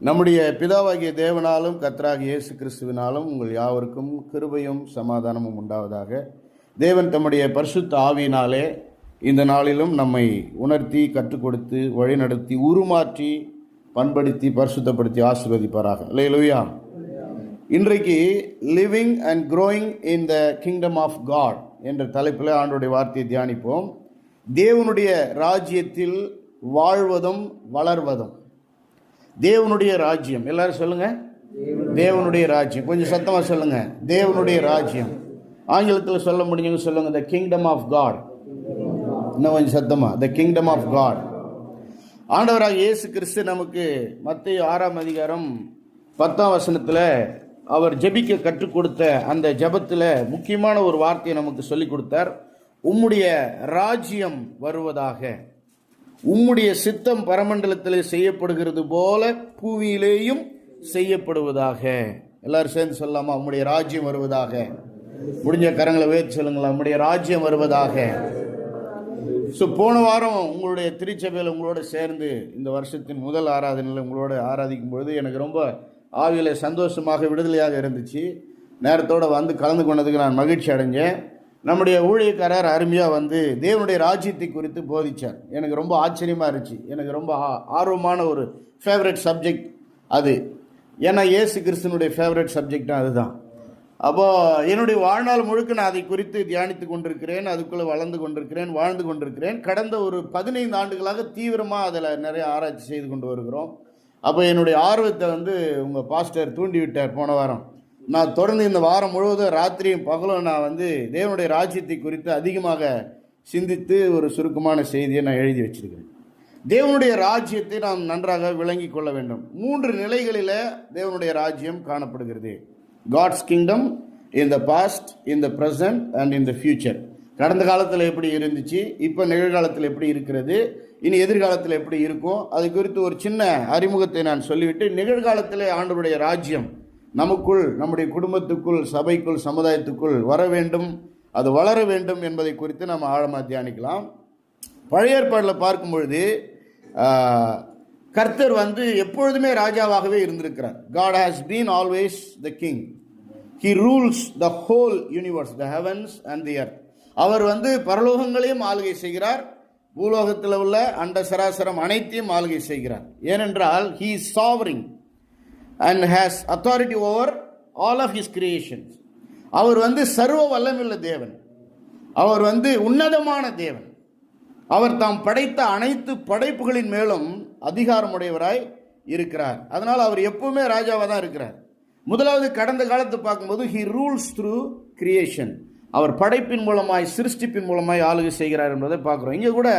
நம்முடைய பிதாவாகிய தேவனாலும் கர்த்தராகிய இயேசு கிறிஸ்துவினாலும் உங்கள் யாவருக்கும் கிருபையும் சமாதானமும் உண்டாவதாக. தேவன் தம்முடைய பரிசுத்த ஆவியினாலே இந்த நாளிலும் நம்மை உணர்த்தி, கற்றுக் கொடுத்து, வழிநடத்தி, உருமாற்றி, பண்படுத்தி, பரிசுத்தப்படுத்தி ஆசீர்வதிப்பாராக. அல்லேலூயா. இன்றைக்கு living and growing in the kingdom of God என்ற தலைப்பில் ஆண்டவருடைய வார்த்தையை தியானிப்போம். தேவனுடைய ராஜ்யத்தில் வாழ்வதும் வளர்வதும். தேவனுடைய ராஜ்யம், எல்லாரும் சொல்லுங்க. தேவனுடைய ராஜ்யம், கொஞ்சம் சத்தமா சொல்லுங்க. தேவனுடைய ராஜ்யம். ஆங்கிலத்தில் சொல்ல முடியுங்க, சொல்லுங்க. The kingdom of God. இன்னும் கொஞ்சம் சத்தமா. The kingdom of God. ஆண்டவராக இயேசு கிறிஸ்து நமக்கு மத்தேயு 6ஆம் அதிகாரம் 10ஆம் வசனத்தில் அவர் ஜெபிக்க கற்றுக் கொடுத்த அந்த ஜெபத்தில் முக்கியமான ஒரு வார்த்தையை நமக்கு சொல்லிக் கொடுத்தார். உம்முடைய ராஜ்யம் வருவதாக, உம்முடைய சித்தம் பரமண்டலத்திலே செய்யப்படுகிறது போல பூமியிலேயும் செய்யப்படுவதாக. எல்லாரும் சேர்ந்து சொல்லலாமா? உம்முடைய ராஜ்யம் வருவதாக. முடிஞ்ச கரங்களை உயர்த்தி சொல்லுங்களா? உம்முடைய ராஜ்யம் வருவதாக. போன வாரம் உங்களுடைய திருச்சபையில் உங்களோட சேர்ந்து இந்த வருஷத்தின் முதல் ஆராதனையில் உங்களோட ஆராதிக்கும் பொழுது எனக்கு ரொம்ப ஆவியில சந்தோஷமாக, விடுதலையாக இருந்துச்சு. நேரத்தோடு வந்து கலந்து கொண்டதுக்கு நான் மகிழ்ச்சி அடைஞ்சேன். நம்முடைய ஊழியக்காரர் அருமையாக வந்து தேவனுடைய ராஜ்யத்தை குறித்து போதிச்சார். எனக்கு ரொம்ப ஆச்சரியமாக இருந்துச்சு. எனக்கு ரொம்ப ஆர்வமான ஒரு ஃபேவரட் சப்ஜெக்ட் அது. ஏன்னா இயேசு கிறிஸ்துனுடைய ஃபேவரட் சப்ஜெக்டும் அதுதான். அப்போது என்னுடைய வாழ்நாள் முழுக்க நான் அதை குறித்து தியானித்து கொண்டிருக்கிறேன், அதுக்குள்ளே வளர்ந்து கொண்டிருக்கிறேன், வாழ்ந்து கொண்டிருக்கிறேன். கடந்த ஒரு 15 ஆண்டுகளாக தீவிரமாக அதில் நிறைய ஆராய்ச்சி செய்து கொண்டு வருகிறோம். அப்போ என்னுடைய ஆர்வத்தை வந்து உங்கள் பாஸ்டர் தூண்டி விட்டார் போன வாரம். நான் தொடர்ந்து இந்த வாரம் முழுவதும் ராத்திரியும் பகலும் நான் வந்து தேவனுடைய ராஜ்யத்தை குறித்து அதிகமாக சிந்தித்து ஒரு சுருக்கமான செய்தியை நான் எழுதி வச்சிருக்கிறேன். தேவனுடைய ராஜ்யத்தை நாம் நன்றாக விளங்கி கொள்ள வேண்டும். 3 நிலைகளில் தேவனுடைய ராஜ்யம் காணப்படுகிறது. God's kingdom in the past, in the present and in the future. கடந்த காலத்தில் எப்படி இருந்துச்சு, இப்போ நிகழ்காலத்தில் எப்படி இருக்கிறது, இனி எதிர்காலத்தில் எப்படி இருக்கும், அது குறித்து ஒரு சின்ன அறிமுகத்தை நான் சொல்லிவிட்டு, நிகழ்காலத்தில் ஆண்டவருடைய ராஜ்யம் நமக்குள், நம்முடைய குடும்பத்துக்குள், சபைக்குள், சமுதாயத்துக்குள் வர வேண்டும், அது வளர வேண்டும் என்பதை குறித்து நம்ம ஆழமாக தியானிக்கலாம். பழைய ஏற்பாட்டில் பார்க்கும் பொழுது கர்த்தர் வந்து எப்பொழுதுமே ராஜாவாகவே இருந்திருக்கிறார். God has been always the king. He rules the whole universe, the heavens and the earth. அவர் வந்து பரலோகங்களையும் ஆளுகை செய்கிறார், பூலோகத்தில் உள்ள அண்ட சராசரம் அனைத்தையும் ஆளுகை செய்கிறார். ஏனென்றால் he is sovereign and has authority over all of his creations. அவர் வந்து சர்வ வல்லமையுள்ள தேவன். அவர் வந்து உன்னதமான தேவன். அவர் தாம் படைத்த அனைத்து படைப்புகளின் மேலும் அதிகாரமுடையவராய் இருக்கிறார். அதனால் அவர் எப்பவுமே ராஜாவாக தான் இருக்கிறார். முதலாவது, கடந்த காலத்தை பார்க்கும்போது he rules through creation. அவர் படைப்பின் மூலமாய், சிருஷ்டிப்பின் மூலமாய் ஆளுகை செய்கிறார் என்பதை பார்க்குறோம். இங்கே கூட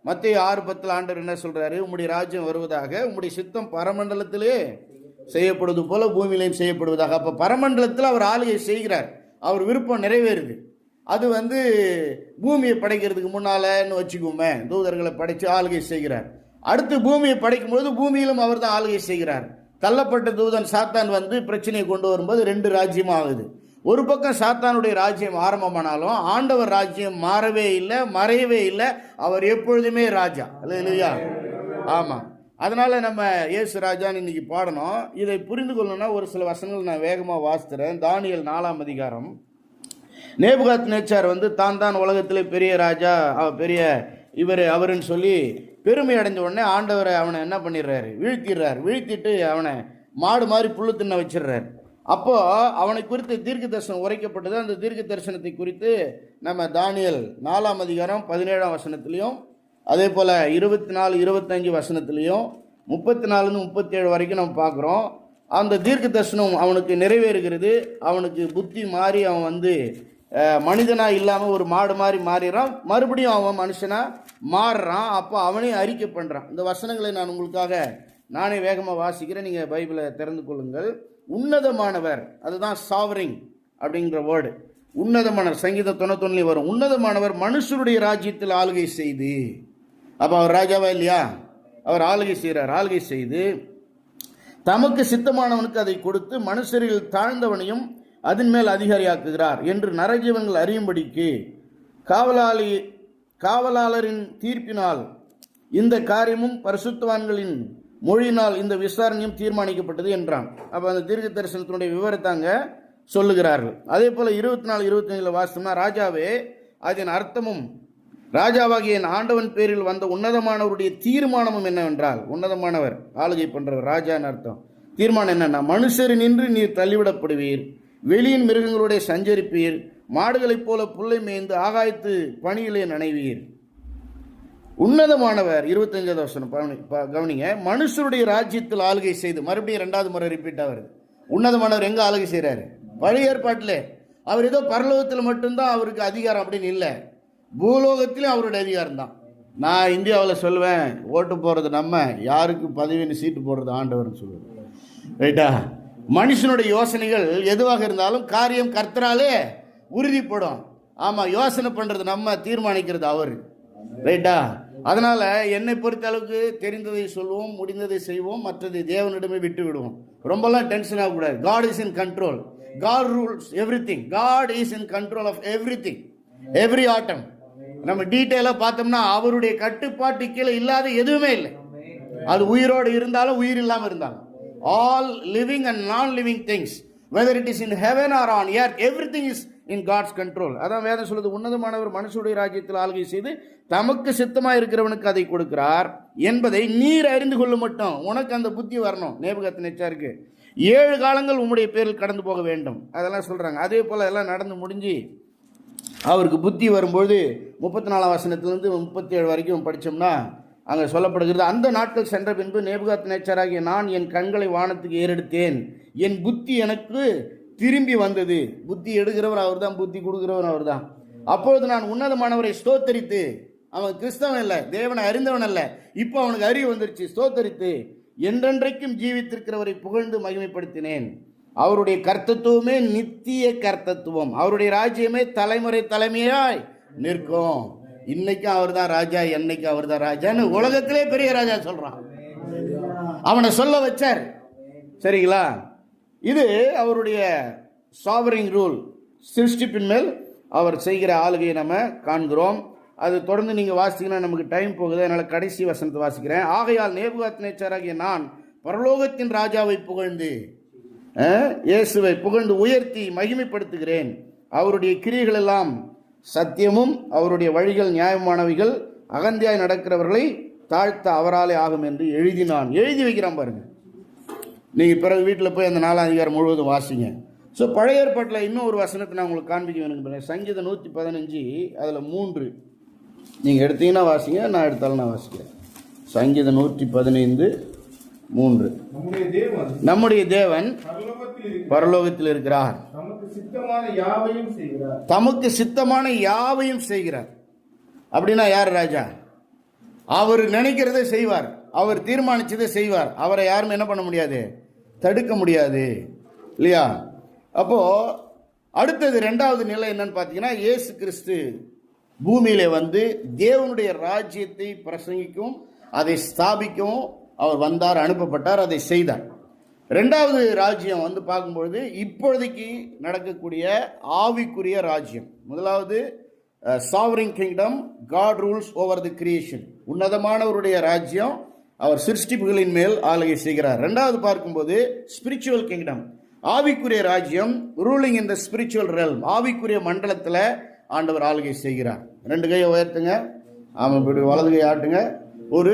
மத்தேயு 6:10 ஆண்டவர் என்ன சொல்றாரு? உம்முடைய ராஜ்யம் வருவதாக, உம்முடைய சித்தம் பரமண்டலத்திலே செய்யப்படுவது போல பூமியிலையும் செய்யப்படுவதாக. அப்போ பரமண்டலத்தில் அவர் ஆளுகை செய்கிறார், அவர் விருப்பம் நிறைவேறுது. அது வந்து பூமியை படைக்கிறதுக்கு முன்னாலன்னு வச்சுக்கோமே, தூதர்களை படைத்து ஆளுகை செய்கிறார். அடுத்து பூமியை படைக்கும்போது பூமியிலும் அவர் தான் ஆளுகை செய்கிறார். தள்ளப்பட்ட தூதன் சாத்தான் வந்து பிரச்சனையை கொண்டு வரும்போது 2 ராஜ்யம் ஆகுது. ஒரு பக்கம் சாத்தானுடைய ராஜ்யம் ஆரம்பமானாலும் ஆண்டவர் ராஜ்யம் மாறவே இல்லை, மறையவே இல்லை. அவர் எப்பொழுதுமே ராஜா. அல்லேலூயா. ஆமாம். அதனால நம்ம இயேசு ராஜான்னு இன்னைக்கு பாடணும். இதை புரிந்து கொள்ளணும்னா ஒரு சில வசனங்கள் நான் வேகமாக வாசித்துறேன். தானியேல் 4ஆம் அதிகாரம். நேபுகாத்நேச்சார் வந்து தான் உலகத்திலே பெரிய ராஜா, பெரிய இவர் அவருன்னு சொல்லி பெருமை அடைஞ்ச உடனே ஆண்டவரை அவனை என்ன பண்ணிடுறாரு? வீழ்த்திடுறாரு. வீழ்த்திட்டு அவனை மாடு மாதிரி புல்லு தின்ன வச்சிடுறாரு. அப்போ அவனை குறித்து தீர்க்க தரிசனம் உரைக்கப்பட்டது. அந்த தீர்க்க தரிசனத்தை குறித்து நம்ம தானியேல் 4ஆம் அதிகாரம் 17ஆம் வசனத்திலையும், அதே போல் 24, 25 வசனத்திலையும், 34 37 வரைக்கும் நம்ம பார்க்குறோம். அந்த தீர்க்க தரிசனம் அவனுக்கு நிறைவேறுகிறது. அவனுக்கு புத்தி மாறி அவன் வந்து மனிதனாக இல்லாமல் ஒரு மாடு மாதிரி மாறிடுறான். மறுபடியும் அவன் மனுஷனாக மாறுறான். அப்போ அவனையும் அறிக்கை பண்ணுறான். இந்த வசனங்களை நான் உங்களுக்காக நானே வேகமாக வாசிக்கிறேன். நீங்கள் பைபிளை திறந்து கொள்ளுங்கள். உன்னதமானவர், அதுதான் சாவரிங் அப்படிங்கிற வேர்டு. உன்னதமானவர் சங்கீதம் 91 வரும். உன்னதமானவர் மனுஷருடைய ராஜ்யத்தில் ஆளுகை செய்து. அப்போ அவர் ராஜாவா இல்லையா? அவர் ஆளுகை செய்கிறார். ஆளுகை செய்து தமக்கு சித்தமானவனுக்கு அதை கொடுத்து மனுஷரில் தாழ்ந்தவனையும் அதன் மேல் அதிகாரியாக்குகிறார் என்று நரஜீவன்கள் அறியும்படிக்கு காவலாளரின் தீர்ப்பினால் இந்த காரியமும் பரிசுத்தவான்களின் மொழியினால் இந்த விசாரணையும் தீர்மானிக்கப்பட்டது என்றான். அப்போ அந்த தீர்க்க தரிசனத்தினுடைய விவரத்தாங்க சொல்லுகிறார்கள். அதே போல் 24-25 வாசித்தோம்னா, ராஜாவே அதன் அர்த்தமும் ராஜாவாகிய என் ஆண்டவன் பேரில் வந்த உன்னதமானவருடைய தீர்மானமும் என்னவென்றால், உன்னதமானவர் ஆளுகை பண்றவர் ராஜான்னு அர்த்தம். தீர்மானம் என்னன்னா, மனுஷர் நின்று நீர் தள்ளிவிடப்படுவீர், வெளியின் மிருகங்களுடைய சஞ்சரிப்பீர், மாடுகளைப் போல புல்லை மேய்ந்து ஆகாயத்து பணியிலே நனைவீர். உன்னதமானவர் 25வது வசனம் கவனிங்க, மனுஷருடைய ராஜ்யத்தில் ஆளுகை செய்து, மறுபடியும் 2வது முறை ரிப்பீட் ஆகுது. உன்னதமானவர் எங்க ஆளுகை செய்யறாரு? பழைய ஏற்பாட்டில் அவர் ஏதோ பரலோகத்தில் மட்டும்தான் அவருக்கு அதிகாரம் அப்படின்னு இல்லை, பூலோகத்திலும் அவருடைய அதிகாரம் தான். நான் இந்தியாவில் சொல்லுவேன், ஓட்டு போகிறது நம்ம, யாருக்கு பதவின்னு சீட்டு போடுறது ஆண்டவர்னு சொல்லுவேன். ரைட்டா? மனுஷனுடைய யோசனைகள் எதுவாக இருந்தாலும் காரியம் கர்த்தராலே உறுதிப்படும். ஆமாம், யோசனை பண்ணுறது நம்ம, தீர்மானிக்கிறது அவர். ரைட்டா? அதனால் என்னை பொறுத்த அளவுக்கு தெரிந்ததை சொல்வோம், முடிந்ததை செய்வோம், மற்றதை தேவனிடமே விட்டு விடுவோம். ரொம்பலாம் டென்ஷன் ஆகக்கூடாது. God is in control. God rules everything. God is in control of everything, every atom. நம்ம டீட்டெயிலாக பார்த்தோம்னா அவருடைய கட்டுப்பாட்டு கீழே இல்லாத எதுவுமே இல்லை. அது உயிரோடு இருந்தாலும் உயிர் இல்லாமல் இருந்தாலும், ஆல் லிவிங் அண்ட் நான் living things, whether it is in heaven or on earth, everything is in God's control. அதான் வேதம் சொல்லுது, உன்னதமானவர் மனுஷனுடைய ராஜ்யத்தில் ஆளுகை செய்து தமக்கு சித்தமாக இருக்கிறவனுக்கு அதை கொடுக்கிறார் என்பதை நீர் அறிந்து கொள்ள மட்டும். உனக்கு அந்த புத்தி வரணும். நேபுகத்நேச்சாருக்கு 7 காலங்கள் உம்முடைய பேரில் கடந்து போக வேண்டும், அதெல்லாம் சொல்றாங்க. அதே போல எல்லாம் நடந்து முடிஞ்சு அவருக்கு புத்தி வரும்போது 34 வசனத்திலிருந்து 37 வரைக்கும் படித்தோம்னா அங்கே சொல்லப்படுகிறது, அந்த நாட்கள் சென்ற பின்பு நேபுகாத்நேச்சாராகிய நான் என் கண்களை வானத்துக்கு ஏறெடுத்தேன், என் புத்தி எனக்கு திரும்பி வந்தது. புத்தி எடுக்கிறவர் அவர் தான், புத்தி கொடுக்கிறவர் அவர் தான். அப்பொழுது நான் உன்னதமானவரை ஸ்தோத்தரித்து, அவன் கிறிஸ்தவன் இல்லை, தேவனை அறிந்தவன் அல்ல, இப்போ அவனுக்கு அறிவு வந்துருச்சு, ஸ்தோத்தரித்து என்றென்றைக்கும் ஜீவித்திருக்கிறவரை புகழ்ந்து மகிமைப்படுத்தினேன். அவருடைய கர்த்தத்துவமே நித்திய கர்த்தத்துவம், அவருடைய ராஜ்யமே தலைமுறை தலைமையாய் நிற்கும். இன்னைக்கும் அவர் தான் ராஜா, என்னைக்கும் அவர் தான் ராஜான்னு உலகத்திலே பெரிய ராஜா சொல்றான். அவனை சொல்ல வச்சார். சரிங்களா? இது அவருடைய சாவரிங் ரூல், சிருஷ்டிப்பின் மேல் அவர் செய்கிற ஆளுகையை நம்ம காண்கிறோம். அது தொடர்ந்து நீங்க வாசித்தீங்கன்னா நமக்கு டைம் போகுது, அதனால கடைசி வசனத்தை வாசிக்கிறேன். ஆகையால் நேபுகாத்நேச்சாராகிய நான் பரலோகத்தின் ராஜாவை புகழ்ந்து, இயேசுவை புகழ்ந்து உயர்த்தி மகிமைப்படுத்துகிறேன். அவருடைய கிரியைகள் எல்லாம் சத்தியமும் அவருடைய வழிகள் நியாயமானவைகள், அகந்தியாய் நடக்கிறவர்களை தாழ்த்த அவராலே ஆகும் என்று எழுதினான். எழுதி வைக்கிறான் பாருங்க. நீங்க பிறகு வீட்டில் போய் அந்த 4ஆம் அதிகாரம் முழுவதும் வாசிங்க. ஸோ பழைய ஏற்பாட்டில் இன்னும் ஒரு வசனத்தை நான் உங்களுக்கு காண்பிக்க வேணும். சங்கீதம் 115 அதில் 3 நீங்கள் எடுத்தீங்கன்னா வாசிங்க, நான் எடுத்தாலும் நான் வாசிக்கிறேன். சங்கீதம் 115:3. நம்முடைய தேவன் பரலோகத்தில் இருக்கிறார், தமக்கு சித்தமான யாவையும் செய்கிறார். அப்படின்னா யார் ராஜா? அவர் நினைக்கிறதை செய்வார், அவர் தீர்மானிச்சதை செய்வார். அவரை யாரும் என்ன பண்ண முடியாது, தடுக்க முடியாது, இல்லையா? அப்போ அடுத்தது 2வது நிலை என்னன்னு பார்த்தீங்கன்னா, இயேசு கிறிஸ்து பூமியிலே வந்து தேவனுடைய ராஜ்யத்தை பிரசங்கிக்கும், அதை ஸ்தாபிக்கவும் அவர் வந்தார், அனுப்பப்பட்டார், அதை செய்தார். 2வது ராஜ்யம் வந்து பார்க்கும்பொழுது இப்பொழுதைக்கு நடக்கக்கூடிய ஆவிக்குரிய ராஜ்யம். முதலாவது sovereign kingdom, God rules over the creation, உன்னதமானவருடைய ராஜ்யம், அவர் சிருஷ்டிப்புகளின் மேல் ஆளுகை செய்கிறார். 2வது பார்க்கும்போது ஸ்பிரிச்சுவல் கிங்டம், ஆவிக்குரிய ராஜ்யம், ரூலிங் இன் த ஸ்பிரிச்சுவல் ரெல்ம், ஆவிக்குரிய மண்டலத்தில் ஆண்டவர் ஆளுகை செய்கிறார். 2 கையை உயர்த்துங்க, ஆமாம், இப்படி வலது கை ஆட்டுங்க. ஒரு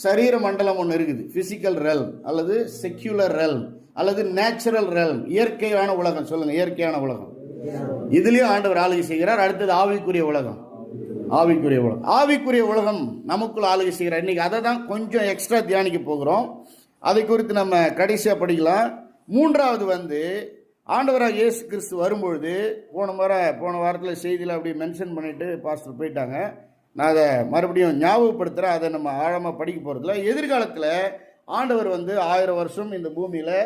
சரீர மண்டலம் ஒன்று இருக்குது, பிசிக்கல் ரெல்ம் அல்லது செக்யூலர் ரெல்ம் அல்லது நேச்சுரல் ரெல்ம், இயற்கையான உலகம். சொல்லுங்க, இயற்கையான உலகம். இதுலயும் ஆண்டவர் ஆளுகை செய்கிறார். அடுத்தது ஆவிக்குரிய உலகம். ஆவிக்குரிய உலகம், ஆவிக்குரிய உலகம் நமக்குள்ள ஆளுகை செய்கிறார். இன்னைக்கு அதை தான் கொஞ்சம் எக்ஸ்ட்ரா தியானிக்க போகிறோம். அதை குறித்து நம்ம கடைசியாக படிக்கலாம். 3வது வந்து ஆண்டவராக இயேசு கிறிஸ்து வரும்பொழுது, போன வாரத்தில் செய்தியில் அப்படி மென்ஷன் பண்ணிட்டு பாஸ்டர் போயிட்டாங்க. நான் அதை மறுபடியும் ஞாபகப்படுத்துகிறேன். அதை நம்ம ஆழமாக படிக்க போகிறதில்ல. எதிர்காலத்தில் ஆண்டவர் வந்து 1000 வருஷம் இந்த பூமியில்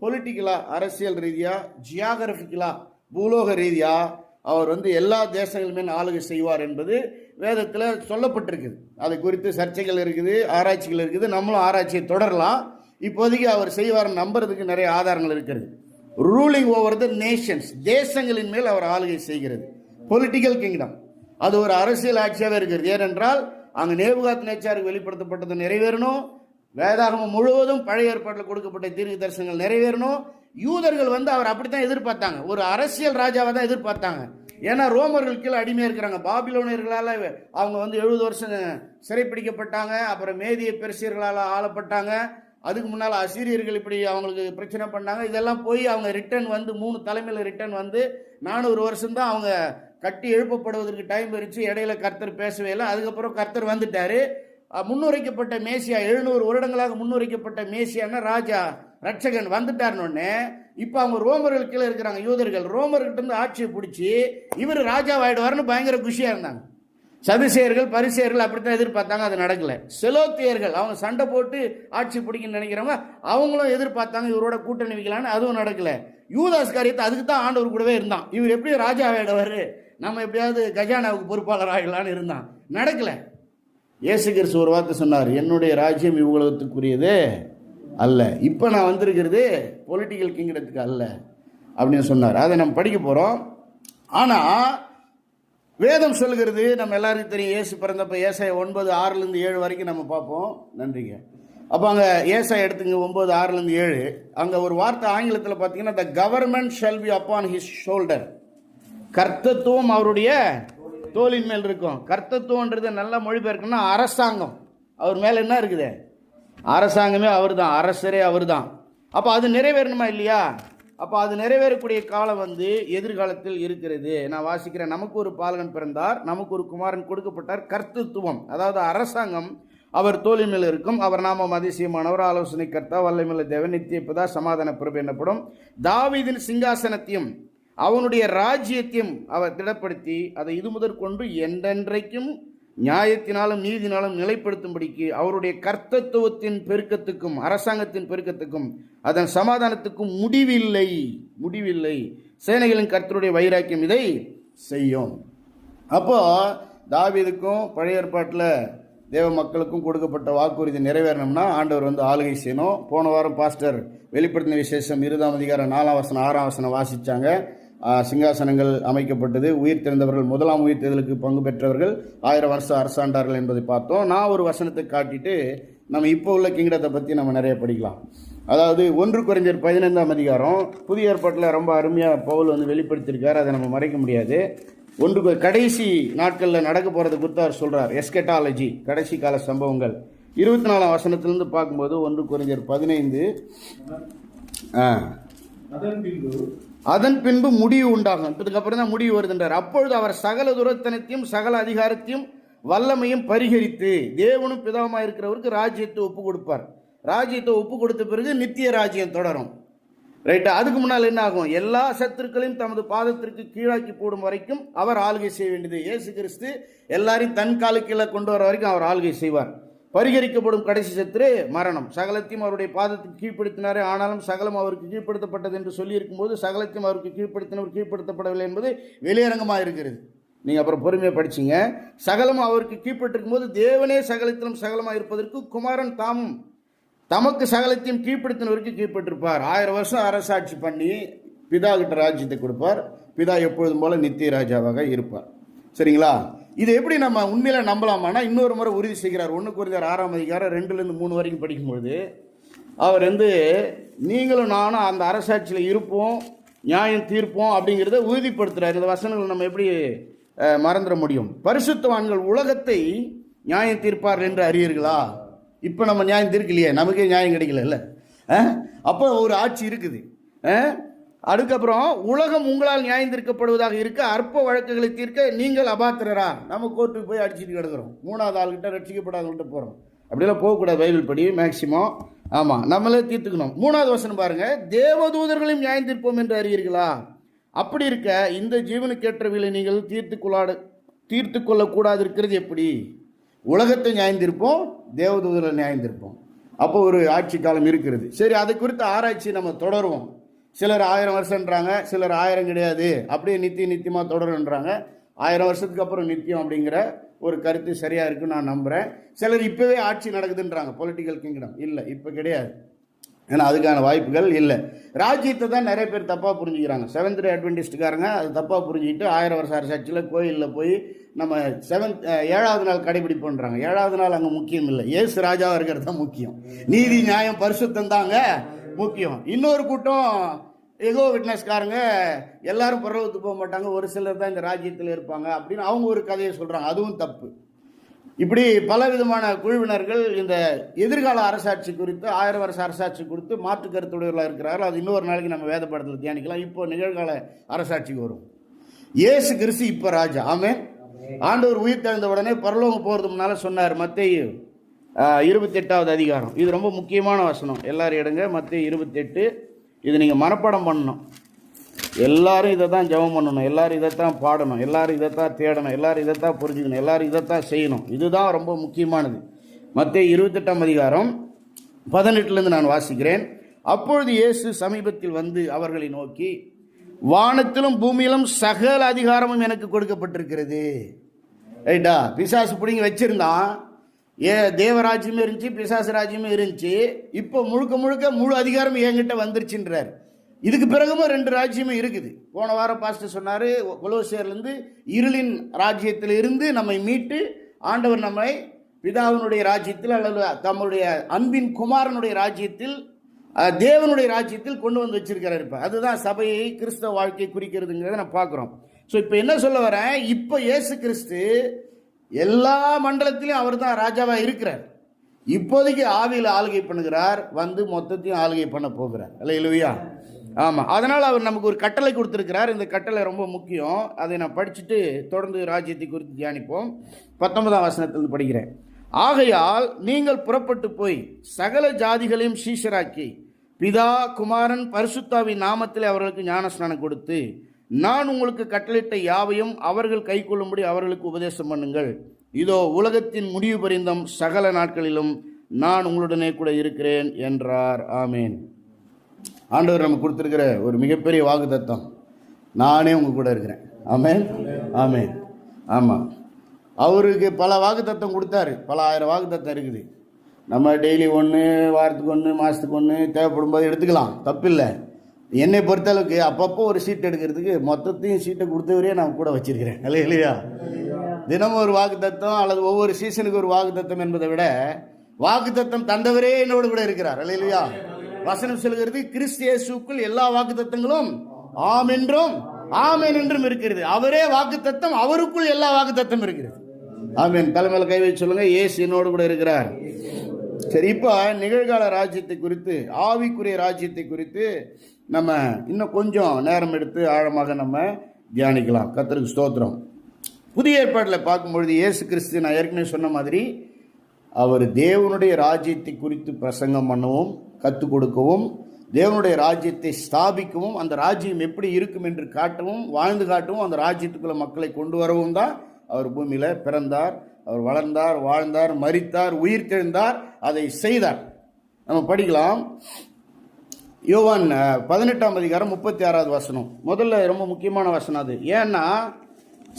பொலிட்டிக்கலாக, அரசியல் ரீதியாக, ஜியாகிரபிக்கலாக, பூலோக ரீதியாக அவர் வந்து எல்லா தேசங்களுமே ஆளுகை செய்வார் என்பது வேதத்தில் சொல்லப்பட்டிருக்குது. அது குறித்து சர்ச்சைகள் இருக்குது, ஆராய்ச்சிகள் இருக்குது. நம்மளும் ஆராய்ச்சியை தொடரலாம். இப்போதைக்கு அவர் செய்வார் நம்புறதுக்கு நிறைய ஆதாரங்கள் இருக்கிறது. ரூலிங் ஓவர் த நேஷன்ஸ், தேசங்களின் மேல் அவர் ஆளுகை செய்கிறது. பொலிட்டிக்கல் கிங்டம், அது ஒரு அரசியல் ஆட்சியாகவே இருக்கிறது. ஏனென்றால் அங்கே நேபுகாத்நேச்சாருக்கு வெளிப்படுத்தப்பட்டது நிறைவேறணும், வேதாகமம் முழுவதும் பழைய ஏற்பாட்டில் கொடுக்கப்பட்ட தீர்க்க தரிசனங்கள் நிறைவேறணும். யூதர்கள் அவர் அப்படித்தான் எதிர்பார்த்தாங்க. ஒரு அரசியல் ராஜாவை தான் எதிர்பார்த்தாங்க. ஏன்னா ரோமர்கள் கீழே அடிமையாக இருக்கிறாங்க. பாபிலோனியர்களால் அவங்க 70 வருஷம் சிறைப்பிடிக்கப்பட்டாங்க. அப்புறம் மேதிய பெர்சியர்களால் ஆளப்பட்டாங்க. அதுக்கு முன்னால் அசீரியர்கள் இப்படி அவங்களுக்கு பிரச்சனை பண்ணாங்க. இதெல்லாம் போய் அவங்க ரிட்டர்ன் 3 தலைமையில் ரிட்டர்ன் 400 வருஷம்தான் அவங்க கட்டி எழுப்பப்படுவதற்கு டைம் இருந்துச்சு. இடையில கர்த்தர் பேசவே இல்லை. அதுக்கப்புறம் கர்த்தர் வந்துட்டாரு. முன்னுரைக்கப்பட்ட மேசியா 700 வருடங்களாக முன்னுரைக்கப்பட்ட மேசியான ராஜா ரட்சகன் வந்துட்டாருன்னொன்னே இப்போ அவங்க ரோமர்கள் கீழே இருக்கிறாங்க. யூதர்கள் ரோமர்கிட்ட இருந்து ஆட்சியை பிடிச்சி இவர் ராஜாவாயிடுவார்னு பயங்கர குஷியாக இருந்தாங்க. சதுசேயர்கள் பரிசேயர்கள் அப்படித்தான் எதிர்பார்த்தாங்க. அது நடக்கல. செலோத்தியர்கள் அவங்க சண்டை போட்டு ஆட்சி பிடிக்கணும்னு நினைக்கிறவங்க அவங்களும் எதிர்பார்த்தாங்க இவரோட கூட்டணி வைக்கலான்னு. அதுவும் நடக்கல. யூதாஸ் காரியத்தை அதுக்கு தான் ஆண்டவர் கூடவே இருந்தான். இவர் எப்படி ராஜாவாயிடுவார், நம்ம எப்படியாவது கஜானாவுக்கு பொறுப்பாளர் ஆகிடலான்னு இருந்தான். நடக்கல. இயேசு கிறிஸ்து ஒரு வார்த்தை சொன்னார், என்னுடைய ராஜ்யம் இவ்வுலகத்துக்குரியது அல்ல. இப்போ நான் வந்திருக்கிறது பொலிட்டிக்கல் கிங்டத்துக்கு அல்ல அப்படின்னு சொன்னார். அதை நம்ம படிக்க போகிறோம். ஆனால் வேதம் சொல்கிறது நம்ம எல்லாருக்கும் தெரியும். இயேசு பிறந்தப்போ ஏசாயா 9:6-7 வரைக்கும் நம்ம பார்ப்போம். நன்றிங்க. அப்போ அங்கே ஏசாயா எடுத்துங்க 9:6-7. அங்கே ஒரு வார்த்தை ஆங்கிலத்தில் பார்த்தீங்கன்னா, the government shall be upon his shoulder. கர்த்தத்துவம் அவருடைய தோளின் மேல் இருக்கும். கர்த்தத்துவன்றது நல்ல மொழிபெயர்க்கணும்னா அரசாங்கம். அவர் மேலே என்ன இருக்குது? அரசாங்கமே அவர் தான், அரசரே அவர் தான். அப்போ அது நிறைவேறணுமா இல்லையா? அப்போ அது நிறைவேறக்கூடிய காலம் எதிர்காலத்தில் இருக்கிறது. நான் வாசிக்கிறேன். நமக்கு ஒரு பாலகன் பிறந்தார், நமக்கு ஒரு குமாரன் கொடுக்கப்பட்டார். கர்த்தத்துவம் அதாவது அரசாங்கம் அவர் தோளின் மேல் இருக்கும். அவர் நாமம் அதிசயமானவர், ஆலோசனை கர்த்தா, வல்லமையுள்ள தேவன், நித்திய பிதா, சமாதான பிரபு எனப்படும். தாவீதின் சிங்காசனத்தையும் அவனுடைய ராஜ்யத்தையும் அவர் திடப்படுத்தி அதை இது முதற்கொண்டு என்றென்றைக்கும் நியாயத்தினாலும் நீதினாலும் நிலைப்படுத்தும்படிக்கு அவருடைய கர்த்தத்துவத்தின் பெருக்கத்துக்கும் அரசாங்கத்தின் பெருக்கத்துக்கும் அதன் சமாதானத்துக்கும் முடிவில்லை. சேனைகளின் கர்த்தருடைய வைராக்கியம் இதை செய்யும். அப்போ தாவீதுக்கும் பழைய ஏற்பாட்டில் தேவ மக்களுக்கும் கொடுக்கப்பட்ட வாக்குறுதி நிறைவேறணும்னா ஆண்டவர் ஆளுகை செய்யணும். போன வாரம் பாஸ்டர் வெளிப்படுத்தின விசேஷம் 20ஆம் அதிகாரம் 4ஆம் வசனம் 6ஆம் வசனம் வாசித்தாங்க. சிங்காசனங்கள் அமைக்கப்பட்டது. உயிர் தெரிந்தவர்கள், முதலாம் உயிர் தேர்தலுக்கு பங்கு பெற்றவர்கள் 1000 வருஷம் அரசாண்டார்கள் என்பதை பார்த்தோம். நான் ஒரு வசனத்தை காட்டிட்டு நம்ம இப்போ உள்ள கிங்டத்தை பற்றி நம்ம நிறைய படிக்கலாம். அதாவது 1 கொரிந்தியர் 15ஆம் அதிகாரம் புதிய ஏற்பாட்டில் ரொம்ப அருமையாக பவுல் வெளிப்படுத்தியிருக்கார். அதை நம்ம மறைக்க முடியாது. கடைசி நாட்களில் நடக்க போகிறது குறித்து அவர் சொல்கிறார். எஸ்கெட்டாலஜி, கடைசி கால சம்பவங்கள். 24ஆம் வசனத்திலிருந்து பார்க்கும்போது 1 கொரிந்தியர் 15 அதன் பின்பு முடிவு உண்டாகும். இதுக்கப்புறம் தான் முடிவு வருதுன்றார். அப்பொழுது அவர் சகல துரத்தனத்தையும் சகல அதிகாரத்தையும் வல்லமையும் பரிகரித்து தேவனும் பிதாவுமாய் இருக்கிறவருக்கு ராஜ்யத்தை ஒப்பு கொடுப்பார். ராஜ்யத்தை ஒப்பு கொடுத்த பிறகு நித்திய ராஜ்யம் தொடரும். ரைட்டா? அதுக்கு முன்னால் என்ன ஆகும்? எல்லா சத்துருக்களையும் தமது பாதத்திற்கு கீழாக்கி போடும் வரைக்கும் அவர் ஆளுகை செய்ய வேண்டியது. இயேசு கிறிஸ்து எல்லாரையும் தன் காலுக்கீழே கொண்டு வர வரைக்கும் அவர் ஆளுகை செய்வார். பரிகரிக்கப்படும் கடைசி சத்துரு மரணம். சகலத்தையும் அவருடைய பாதத்துக்கு கீழ்ப்படுத்தினாரே, ஆனாலும் சகலம் அவருக்கு கீழ்ப்படுத்தப்பட்டது என்று சொல்லியிருக்கும் போது சகலத்தையும் அவருக்கு கீழ்ப்படுத்தினவர் கீழ்ப்படுத்தப்படவில்லை என்பது வெளியரங்கமாக இருக்கிறது. நீங்கள் அப்புறம் பொறுமையாக படிச்சிங்க. சகலம் அவருக்கு கீழ்ப்பட்டிருக்கும் போது தேவனே சகலத்திலும் சகலமாக இருப்பதற்கு குமாரன் தாமும் தமக்கு சகலத்தையும் கீழ்ப்படுத்தினவருக்கு கீழ்ப்பட்டிருப்பார். 1000 வருஷம் அரசாட்சி பண்ணி பிதா கிட்ட ராஜ்யத்தை கொடுப்பார். பிதா எப்பொழுதும் போல நித்திய ராஜாவாக இருப்பார். சரிங்களா? இது எப்படி நம்ம உண்மையில நம்பலாமான்னா இன்னொரு முறை உறுதி செய்கிறார். 1 கொரிந்தியர் 6ஆம் அதிகாரம் 2-3 வரைக்கும் படிக்கும்பொழுது அவர் நீங்களும் நானும் அந்த அரசாட்சியில் இருப்போம், நியாயம் தீர்ப்போம் அப்படிங்கிறத உறுதிப்படுத்துகிறார். இந்த வசனங்கள் நம்ம எப்படி மறந்துட முடியும்? பரிசுத்தவான்கள் உலகத்தை நியாயம் தீர்ப்பார்கள் என்று அறியீர்களா? இப்போ நம்ம நியாயம் தீர்க்கலையே, நமக்கே நியாயம் கிடைக்கல. அப்போ ஒரு ஆட்சி இருக்குது. அதுக்கப்புறம் உலகம் உங்களால் நியாயம் தீர்க்கப்படுவதாக இருக்க அற்ப வழக்குகளை தீர்க்க நீங்கள் அபாத்திரரா? நம்ம கோர்ட்டுக்கு போய் அடிச்சுட்டு கிடக்கிறோம். 3வது ஆள்கிட்ட ரட்சிக்கப்படாதவங்கள்ட்ட போகிறோம். அப்படிலாம் போகக்கூடாது. பைபிள் படி மேக்சிமம். ஆமாம், நம்மளே தீர்த்துக்கணும். 3வது வசனம் பாருங்க. தேவதூதர்களையும் நியாயம் தீர்ப்போம் என்று அறியீர்களா? அப்படி இருக்க இந்த ஜீவனுக்கேற்றவைகளை நீங்கள் தீர்த்து கொள்ளக்கூடாது இருக்கிறது எப்படி? உலகத்தை நியாயம் தீர்ப்போம், தேவதூதர்களை நியாயம் தீர்ப்போம். அப்போ ஒரு ஆட்சி காலம் இருக்கிறது. சரி, அதை குறித்த ஆராய்ச்சி நம்ம தொடருவோம். சிலர் 1000 வருஷம்ன்றாங்க, சிலர் 1000 கிடையாது, அப்படியே நித்தியமாக தொடருன்றாங்க. 1000 வருஷத்துக்கு அப்புறம் நித்தியம் அப்படிங்கிற ஒரு கருத்து சரியாக இருக்குன்னு நான் நம்புகிறேன். சிலர் இப்போவே ஆட்சி நடக்குதுன்றாங்க, பொலிட்டிக்கல் கிங்டம். இல்லை, இப்போ கிடையாது. ஏன்னா அதுக்கான வாய்ப்புகள் இல்லை. ராஜ்யத்தை தான் நிறைய பேர் தப்பாக புரிஞ்சுக்கிறாங்க. செவன்த் டே அட்வென்டிஸ்ட்டுக்காரங்க அது தப்பாக புரிஞ்சுக்கிட்டு 1000 வருஷ அரசாட்சியில் கோயிலில் போய் நம்ம 7வது நாள் கடைபிடிப்போன்றாங்க. 7வது நாள் அங்கே முக்கியம் இல்லை, இயேசு ராஜாவாக இருக்கிறது தான் முக்கியம். நீதி நியாயம் பரிசுத்தம் தாங்க முக்கியம். இன்னொரு கூட்டம் எகோ விட்னஸ்காரங்க எல்லாரும் பரலோகத்துக்கு போக மாட்டாங்க, ஒரு சிலர் தான் இந்த ராஜ்யத்தில் இருப்பாங்க அப்படின்னு அவங்க ஒரு கதையை சொல்கிறாங்க. அதுவும் தப்பு. இப்படி பலவிதமான குழுவினர்கள் இந்த எதிர்கால அரசாட்சி குறித்து 1000 வருஷ அரசாட்சி குறித்து மாற்று கருத்துடையவர்களாக இருக்கிறார்கள். அது இன்னொரு நாளைக்கு நம்ம வேத படத்தில் தியானிக்கலாம். இப்போ நிகழ்கால அரசாட்சிக்கு வரும். இயேசு கிறிஸ்து இப்போ ராஜா. ஆமென். ஆண்டவர் உயிர் தெழுந்த உடனே பரலோகம் போகிறது முன்னால சொன்னார். மத்தேயு 28வது அதிகாரம், இது ரொம்ப முக்கியமான வசனம். எல்லாரும் எடுங்க, மத்தேயு 28. இது நீங்கள் மனப்பாடம் பண்ணணும். எல்லாரும் இதை தான் ஜெபம் பண்ணணும், எல்லாரும் இதைத்தான் பாடணும், எல்லாரும் இதைத்தான் தேடணும், எல்லாரும் இதைத்தான் புரிஞ்சுக்கணும், எல்லாரும் இதைத்தான் செய்யணும். இதுதான் ரொம்ப முக்கியமானது. மத்தேயு 28ஆம் அதிகாரம் 18லேருந்து நான் வாசிக்கிறேன். அப்பொழுது இயேசு சமீபத்தில் வந்து அவர்களை நோக்கி, வானத்திலும் பூமியிலும் சகல அதிகாரமும் எனக்கு கொடுக்கப்பட்டிருக்கிறது. ரைட்டா? பிசாசு பிடிங்கி வச்சிருந்தான். தேவராஜ்யமே இருந்துச்சு, பிசாசு ராஜ்யமே இருந்துச்சு. இப்போ முழுக்க முழுக்க முழு அதிகாரம் என்கிட்ட வந்துருச்சுன்றார். இதுக்கு பிறகுமா 2 ராஜ்யமும் இருக்குது. போன வாரம் பாஸ்டர் சொன்னார், கொலோசியர்லேருந்து இருளின் ராஜ்யத்தில் இருந்து நம்மை மீட்டு ஆண்டவர் நம்மை பிதாவினுடைய ராஜ்யத்தில் அல்லது தம்முடைய அன்பின் குமாரனுடைய ராஜ்யத்தில், தேவனுடைய ராஜ்யத்தில் கொண்டு வந்து வச்சிருக்கிறார். இப்போ அதுதான் சபையை, கிறிஸ்தவ வாழ்க்கையை குறிக்கிறதுங்கிறத நான் பார்க்குறோம். ஸோ இப்போ என்ன சொல்ல வரேன், இப்போ இயேசு கிறிஸ்து எல்லா மண்டலத்திலையும் அவர் தான் ராஜாவாக இருக்கிறார். இப்போதைக்கு ஆவியில் ஆளுகை பண்ணுகிறார், வந்து மொத்தத்தையும் ஆளுகை பண்ண போகிறார். அல்லேலூயா. ஆமாம். அதனால் அவர் நமக்கு ஒரு கட்டளை கொடுத்துருக்கிறார். இந்த கட்டளை ரொம்ப முக்கியம். அதை நான் படிச்சுட்டு தொடர்ந்து ராஜ்யத்தை குறித்து தியானிப்போம். 19ஆம் வசனத்திலிருந்து படிக்கிறேன். ஆகையால் நீங்கள் புறப்பட்டு போய் சகல ஜாதிகளையும் சீஷராக்கி பிதா குமாரன் பரிசுத்தாவின் நாமத்தில் அவர்களுக்கு ஞானஸ்நானம் கொடுத்து நான் உங்களுக்கு கட்டளையிட்ட யாவையும் அவர்கள் கைக்கொள்ளும்படி அவர்களுக்கு உபதேசம் பண்ணுங்கள். இதோ உலகத்தின் முடிவு பரிந்தும் சகல நாட்களிலும் நான் உங்களுடனே கூட இருக்கிறேன் என்றார். ஆமேன். ஆண்டவர் நமக்கு கொடுத்துருக்கிற ஒரு மிகப்பெரிய வாக்குத்தத்தம், நானே உங்கள் கூட இருக்கிறேன். ஆமேன். ஆமேன். ஆமாம். அவருக்கு பல வாக்குத்தத்தம் கொடுத்தாரு. பல 1000 வாக்குத்தத்தம் இருக்குது. நம்ம டெய்லி ஒன்று, வாரத்துக்கு ஒன்று, மாதத்துக்கு ஒன்று தேவைப்படும் போது எடுத்துக்கலாம், தப்பில்லை. என்னை பொறுத்தளவுக்கு அப்பப்போ ஒரு சீட் எடுக்கிறதுக்கு மொத்தத்தையும் சீட்டை கொடுத்தவரே நான் கூட வச்சிருக்கிறேன். இல்லையா? தினமும் ஒரு வாக்குத்தத்தம் அல்லது ஒவ்வொரு சீசனுக்கு ஒரு வாக்குத்தத்தம் என்பதை விட வாக்குத்தத்தம் தந்தவரே என்னோடு கூட இருக்கிறார். இல்லையா? வசனம் சொல்கிறது, கிறிஸ்து இயேசுக்குள் எல்லா வாக்குத்தத்தங்களும் ஆம் என்றும் ஆமென் என்றும் இருக்கிறது. அவரே வாக்குத்தத்தம், அவருக்குள் எல்லா வாக்குத்தத்தம் இருக்கிறது. ஆமென். தலைமையில கை வச்சு சொல்லுங்க, இயேசு என்னோடு கூட இருக்கிறார். சரி, இப்போ நிகழ்கால ராஜ்யத்தை குறித்து, ஆவிக்குரிய ராஜ்யத்தை குறித்து நம்ம இன்னும் கொஞ்சம் நேரம் எடுத்து ஆழமாக நம்ம தியானிக்கலாம். கர்த்தருக்கு ஸ்தோத்திரம். புதிய ஏற்பாட்டில் பார்க்கும்பொழுது இயேசு கிறிஸ்து, நான் ஏற்கனவே சொன்ன மாதிரி, அவர் தேவனுடைய ராஜ்யத்தை குறித்து பிரசங்கம் பண்ணவும், கற்றுக் கொடுக்கவும், தேவனுடைய ராஜ்யத்தை ஸ்தாபிக்கவும், அந்த ராஜ்யம் எப்படி இருக்கும் என்று காட்டவும், வாழ்ந்து காட்டவும், அந்த ராஜ்யத்துக்குள்ள மக்களை கொண்டு வரவும் தான் அவர் பூமியில் பிறந்தார். அவர் வளர்ந்தார், வாழ்ந்தார், மரித்தார், உயிர் தெழுந்தார், அதை செய்தார். நம்ம படிக்கலாம். யோவான் 18ஆம் அதிகாரம் 36வது வசனம். முதல்ல ரொம்ப முக்கியமான வசனம் அது. ஏன்னா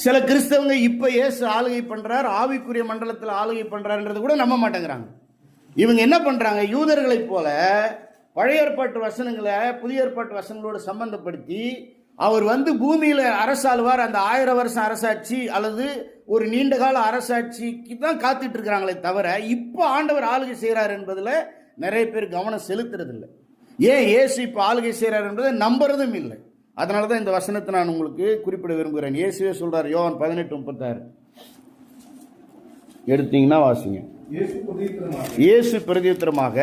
சில கிறிஸ்தவங்க இப்போ இயேசு ஆளுகை பண்ணுறார், ஆவிக்குரிய மண்டலத்தில் ஆளுகை பண்ணுறாருன்றது கூட நம்ப மாட்டேங்கிறாங்க. இவங்க என்ன பண்ணுறாங்க, யூதர்களைப் போல பழைய ஏற்பாட்டு வசனங்களை புதிய ஏற்பாட்டு வசனங்களோடு சம்பந்தப்படுத்தி அவர் வந்து பூமியில் அரசாளுவார், அந்த 1000 வருஷம் அரசாட்சி அல்லது ஒரு நீண்ட கால அரசாட்சிக்கு தான் காத்துட்டு இருக்கிறாங்களே தவிர இப்போ ஆண்டவர் ஆளுகை செய்கிறார் என்பதில் நிறைய பேர் கவனம் செலுத்துறதில்லை. ஏன் இயேசு இப்போ ஆளுகை செய்கிறார் என்பதை நம்புறதும் இல்லை. அதனால தான் இந்த வசனத்தை நான் உங்களுக்கு குறிப்பிட விரும்புகிறேன். இயேசுவே சொல்றார், யோவான் 18:36 எடுத்தீங்கன்னா வாசிங்க. இயேசு பிரதியுத்தரமாக,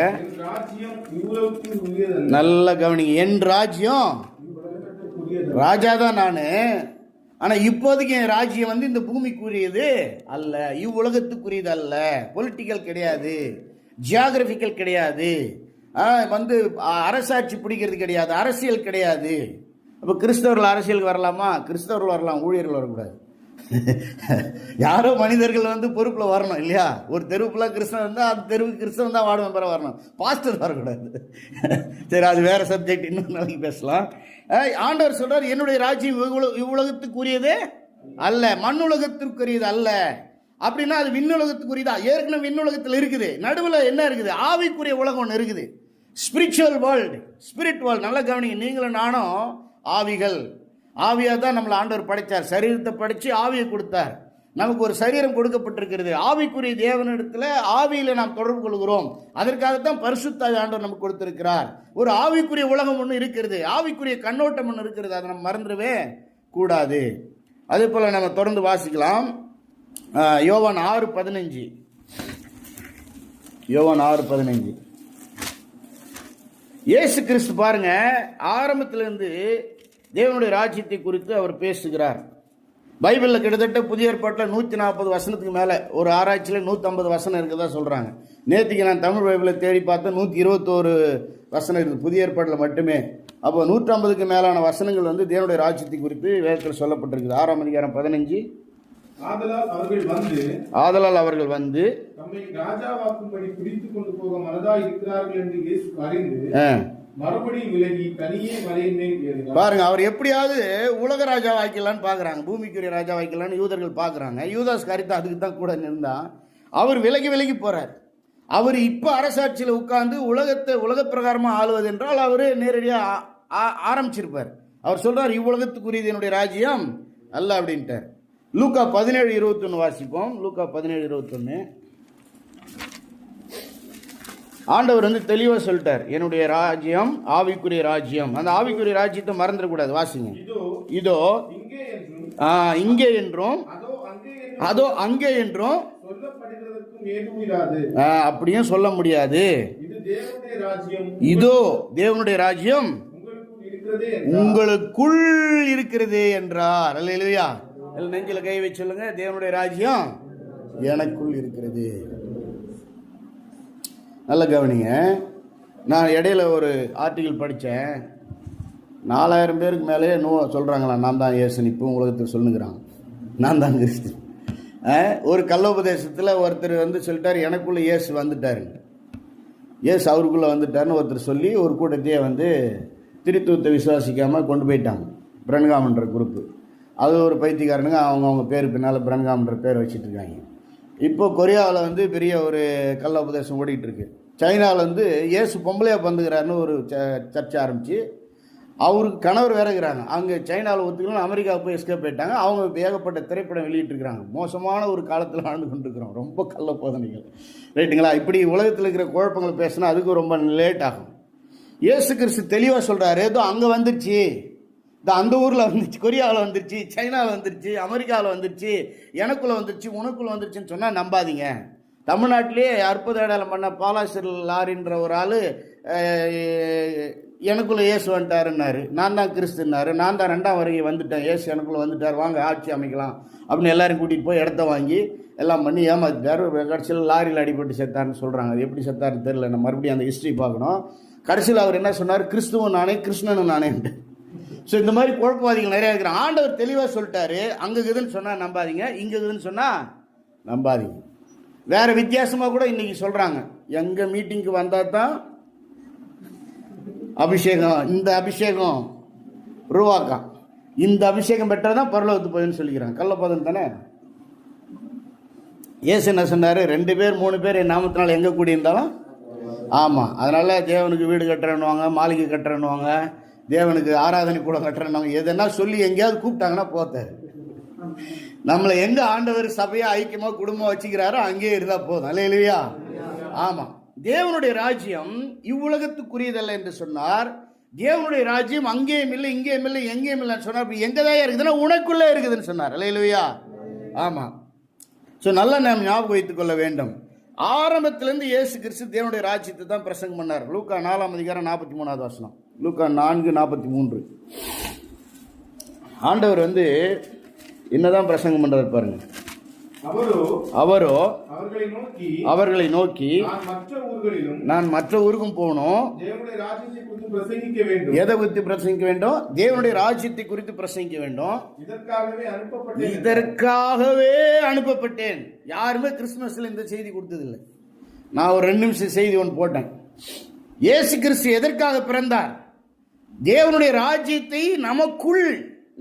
நல்ல கவனிங்க, என் ராஜ்யம், ராஜா தான் நான், ஆனால் இப்போதைக்கு என் ராஜ்யம் வந்து இந்த பூமிக்குரியது அல்ல, இவ்வுலகத்துக்குரியது அல்ல, பொலிட்டிக்கல் கிடையாது, ஜியாகிரபிக்கல் கிடையாது, வந்து அரசாட்சி பிடிக்கிறது கிடையாது, அரசியல் கிடையாது. அப்போ கிறிஸ்தவர்கள் அரசியலுக்கு வரலாமா? கிறிஸ்தவர்கள் வரலாம், ஊழியர்கள் வரக்கூடாது. யாரோ மனிதர்கள் வந்து பொறுப்பில் வரணும் இல்லையா? ஒரு தெருவுக்குள்ள கிறிஸ்தவன் இருந்தால் அந்த தெருவுக்கு கிறிஸ்தவன் தான் வார்டு மெம்பராக வரணும், பாஸ்டர் வரக்கூடாது. சரி, அது வேற சப்ஜெக்ட், இன்னும் நாளைக்கு பேசலாம். ஆண்டவர் சொல்றார், என்னுடைய ராஜ்யம் இவ்வுலகத்துக்குரியதே அல்ல, மண்ணுலகத்திற்குரியது அல்ல. அப்படின்னா அது விண்ணுலகத்துக்குரியதா? ஏற்கனவே விண்ணுலகத்தில் இருக்குது. நடுவில் என்ன இருக்குது? ஆவிக்குரிய உலகம் ஒன்று இருக்குது. Spiritual world, spirit world. நல்ல கவனிங்க, நீங்களும் நானும் ஆவிகள். ஆவியாக தான் நம்மளை ஆண்டவர் படைத்தார். சரீரத்தை படைத்து ஆவியை கொடுத்தார். நமக்கு ஒரு சரீரம் கொடுக்கப்பட்டிருக்கிறது. ஆவிக்குரிய தேவனிடத்தில் ஆவியில் நாம் தொடர்பு கொள்கிறோம். அதற்காகத்தான் பரிசுத்த ஆண்டவர் நமக்கு கொடுத்திருக்கிறார். ஒரு ஆவிக்குரிய உலகம் ஒன்று இருக்கிறது, ஆவிக்குரிய கண்ணோட்டம் ஒன்று இருக்கிறது. அதை நம்ம மறந்துடவே கூடாது. அதே போல் நம்ம தொடர்ந்து வாசிக்கலாம். யோவான் 6:15. யோவான் 6:15. இயேசு கிறிஸ்து பாருங்க, ஆரம்பத்திலிருந்து தேவனுடைய ராஜ்யத்தை குறித்து அவர் பேசுகிறார். பைபிளில் கிட்டத்தட்ட புதிய ஏற்பாட்டில் 140 வசனத்துக்கு மேலே, ஒரு ஆராய்ச்சியில் 150 வசனம் இருக்குதா சொல்கிறாங்க. நேற்றுக்கு நான் தமிழ் பைபிளில் தேடி பார்த்தேன், 121 வசனம் இருக்குது புதிய ஏற்பாட்டில் மட்டுமே. அப்போ 150க்கு மேலான வசனங்கள் வந்து தேவனுடைய ராஜ்யத்தை குறித்து வேதத்தில் சொல்லப்பட்டிருக்குது. 6ஆம் அதிகாரம் 15. ஆதலால் அவர்கள் வந்து தம்மை ராஜாவாக்கும்படி பிடித்துக் கொண்டு போக மனதாய் இருக்கிறார்கள் என்று இயேசு அறிந்து மறுபடியும் விலகி தனியே மலையின் மேல் ஏறினார். பாருங்க, அவர் எப்படியாவது உலக ராஜா வாய்க்கலான்னு பாக்குறாங்க, பூமிக்குரிய ராஜா வாய்க்கலான்னு யூதர்கள் பாக்குறாங்க. யூதாஸ் காரியத்தை அதுக்கு தான் கூட இருந்தா அவர் விலகி போறார். அவர் இப்ப அரசாட்சியில் உட்கார்ந்து உலக பிரகாரமா ஆளுவது என்றால் அவர் நேரடியாக ஆரம்பிச்சிருப்பார். அவர் சொல்றார், இவ்வுலகத்துக்குரியது என்னுடைய ராஜ்யம் அல்ல அப்படின்ட்டார். லூக்கா 17:21 வாசிப்போம். லூக்கா 17:21. ஆண்டவர் வந்து தெளிவாக சொல்லிட்டார், என்னுடைய ராஜ்யம் ஆவிக்குரிய ராஜ்யம். அந்த ஆவிக்குரிய ராஜ்யத்தை மறந்துடக்கூடாது. வாசிங்க. இதோ இங்கே என்றும் அதோ அங்கே என்றும் அப்படியும் சொல்ல முடியாது. இதோ தேவனுடைய ராஜ்யம் உங்களுக்குள் இருக்கிறது என்றார். அல்லேலூயா. நெஞ்சில கை வச்சு சொல்லுங்க, தேவனுடைய ராஜ்யம் எனக்குள் இருக்கிறது. நல்ல கவனிங்க. நான் இடையில ஒரு ஆர்டிகிள் படித்தேன். 4000 பேருக்கு மேலே சொல்கிறாங்களா, நான் தான் இயேசு இப்போ உலகத்தில் சொல்லுங்கிறாங்க, நான் தான் கிறிஸ்து. ஒரு கள்ளோபதேசத்தில் ஒருத்தர் வந்து சொல்லிட்டார், எனக்குள்ளே இயேசு வந்துட்டாருங்க, இயேசு அவருக்குள்ளே வந்துட்டாருன்னு ஒருத்தர் சொல்லி ஒரு கூட்டத்தையே வந்து திருத்துவத்தை விசுவாசிக்காமல் கொண்டு போயிட்டாங்க. பிரன்காம்ன்ற குரூப்பு. அது ஒரு பைத்தியக்காரனுங்க, அவங்க பேர் பின்னால் பிரன்காம்ன்ற பேர் வச்சுட்டு இருக்காங்க. இப்போ கொரியாவில் வந்து பெரிய ஒரு கள்ள உபதேசம் ஓடிட்டு இருக்கு. சைனாவில் வந்து இயேசு பொம்பளையாக பந்துக்கிறாருன்னு ஒரு சர்ச்சை ஆரம்பித்து அவருக்கு கணவர் வேற இருக்கிறாங்க. அங்கே சைனாவில் ஒத்துக்கணும், அமெரிக்காவுக்கு போய் எஸ்கேப் போயிட்டாங்க. அவங்க ஏகப்பட்ட திரைப்படம் வெளியிட்டிருக்கிறாங்க. மோசமான ஒரு காலத்தில் வாழ்ந்து கொண்டிருக்கிறோம். ரொம்ப கள்ள போதனைகள், ரைட்டுங்களா? இப்படி உலகத்தில் இருக்கிற குழப்பங்களை பேசினா அதுக்கு ரொம்ப லேட் ஆகும். இயேசு கிறிஸ்து தெளிவாக சொல்கிறாரு, ஏதோ அங்கே வந்துடுச்சு, அந்த ஊரில் வந்துருச்சு, கொரியாவில் வந்துருச்சு, சைனாவில் வந்துருச்சு, அமெரிக்காவில் வந்துருச்சு, எனக்குள்ளே வந்துருச்சு, உனக்குள்ளே வந்துருச்சுன்னு சொன்னால் நம்பாதீங்க. தமிழ்நாட்டிலே அற்புத அடையாளம் பண்ண பாலாசர் லாரின்ற ஒரு ஆள் எனக்குள்ளே இயேசு வந்துட்டாருன்னாரு. நான் தான் கிறிஸ்துன்னாரு. நான் தான் 2ஆம் வருகை வந்துட்டேன், இயேசு எனக்குள்ளே வந்துட்டார், வாங்க ஆட்சி அமைக்கலாம் அப்படின்னு எல்லாரும் கூட்டிகிட்டு போய் இடத்த வாங்கி எல்லாம் பண்ணி ஏமாத்திட்டார். கடைசியில் லாரியில் அடிபட்டு செத்தாருன்னு சொல்கிறாங்க. அது எப்படி செத்தாருன்னு தெரியல, நம்ம மறுபடியும் அந்த ஹிஸ்ட்ரி பார்க்கணும். கடைசியில் அவர் என்ன சொன்னார், கிறிஸ்துவும் நானே கிருஷ்ணனும் நானேன்ட்டு. ஸோ இந்த மாதிரி குழப்பவாதிகள் நிறையா இருக்கிறாங்க. ஆண்டவர் தெளிவாக சொல்லிட்டாரு, அங்கே இருக்குதுன்னு சொன்னால் நம்பாதீங்க, இங்கே இருக்குதுன்னு சொன்னால் நம்பாதீங்க. வேறு வித்தியாசமாக கூட இன்றைக்கி சொல்கிறாங்க, எங்கள் மீட்டிங்க்கு வந்தால் தான் அபிஷேகம், இந்த அபிஷேகம் ரூவாக்கா, இந்த அபிஷேகம் பெற்றால் தான் பரலோகத்து போயின்னு சொல்லிக்கிறாங்க. கள்ளப்பதம் தானே. ஏசு என்ன சொன்னார், 2 பேர் 3 பேர் என் நாமத்தினால் எங்கே கூடியிருந்தாலும், ஆமாம், அதனால் தேவனுக்கு வீடு கட்டுறேன்னுவாங்க, மாளிகை கட்டுறேன்னுவாங்க, தேவனுக்கு ஆராதனை கூட கட்டுறேன், எதனா சொல்லி எங்கேயாவது கூப்பிட்டாங்கன்னா போத்தாரு. நம்மளை எங்க ஆண்டவர் சபையா ஐக்கியமா குடும்பம் வச்சுக்கிறாரோ அங்கேயே இருந்தா போதும். அல்லேலூயா. ஆமா, தேவனுடைய ராஜ்யம் இவ்வுலகத்துக்குரியதல்ல என்று சொன்னார். தேவனுடைய ராஜ்யம் அங்கேயும் இல்லை, இங்கேயும் இல்லை, எங்கேயும் இல்லைன்னு சொன்னார். எங்கதான் இருக்குதுன்னா உனக்குள்ளே இருக்குதுன்னு சொன்னார். அல்லேலூயா. ஆமா. ஸோ நல்லா நாம் ஞாபகம் வைத்துக் கொள்ள வேண்டும். ஆரம்பத்திலிருந்து இயேசு கிறிஸ்து தேவனுடைய ராஜ்யத்தை தான் பிரசங்கம் பண்ணார். லூக்கா 4ஆம் அதிகாரம் 43வது வசனம். லூக்கா 4:43. ஆண்டவர் வந்து என்னதான் பிரசங்கம் பண்றாரு பாருங்க. அவரோ அவர்களை நோக்கி நான் மற்ற ஊருக்கும் போகணும். எதை குறித்து பிரசங்கிக்க வேண்டும்? தேவனுடைய ராஜ்யத்தை குறித்து பிரசங்கிக்க வேண்டும். இதற்காகவே அனுப்பப்பட்டேன். யாருமே கிறிஸ்துமஸ்ல இந்த செய்தி கொடுத்ததில்லை. நான் ஒரு 2 நிமிஷம் செய்தி ஒன்று போட்டேன். இயேசு கிறிஸ்து எதற்காக பிறந்தார்? தேவனுடைய ராஜ்யத்தை நமக்குள்,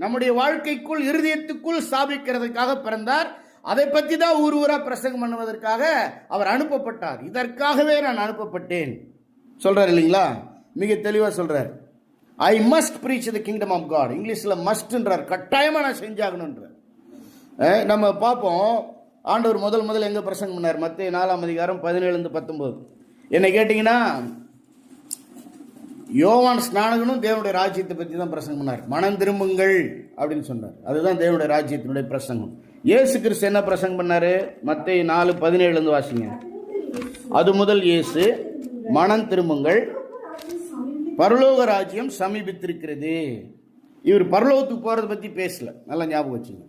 நம்முடைய வாழ்க்கைக்குள், இருதயத்துக்குள் ஸ்தாபிக்கிறதுக்காக பிறந்தார். அதை பற்றி தான் ஊர் ஊரா பிரசங்கம் பண்ணுவதற்காக அவர் அனுப்பப்பட்டார். இதற்காகவே நான் அனுப்பப்பட்டேன். சொல்றாரு இல்லைங்களா? மிக தெளிவாக சொல்றாரு. I must preach the kingdom of God. இங்கிலீஷில் மஸ்ட்ன்றார், கட்டாயமாக நான் செஞ்சாகணுன்றார். நம்ம பார்ப்போம், ஆண்டவர் முதல் எங்கே பிரசங்கம் பண்ணார்? மத்தேயு 4:17-19. என்னை கேட்டிங்கன்னா யோவான் ஸ்நானகனும் தேவனுடைய ராஜ்யத்தை பற்றி தான் பிரசங்கம் பண்ணார். மனம் திரும்புங்கள் அப்படின்னு சொன்னார். அதுதான் தேவனுடைய ராஜ்யத்தினுடைய பிரசங்கம். இயேசு கிறிஸ்து என்ன பிரசங்கம் பண்ணாரு? மத்தேயு 4:17 வாசிங்க. அது முதல் இயேசு, மனம் திரும்புங்கள், பரலோக ராஜ்யம் சமீபித்திருக்கிறது. இவர் பரலோகத்துக்கு போறதை பற்றி பேசல, நல்லா ஞாபகம் வச்சுங்க.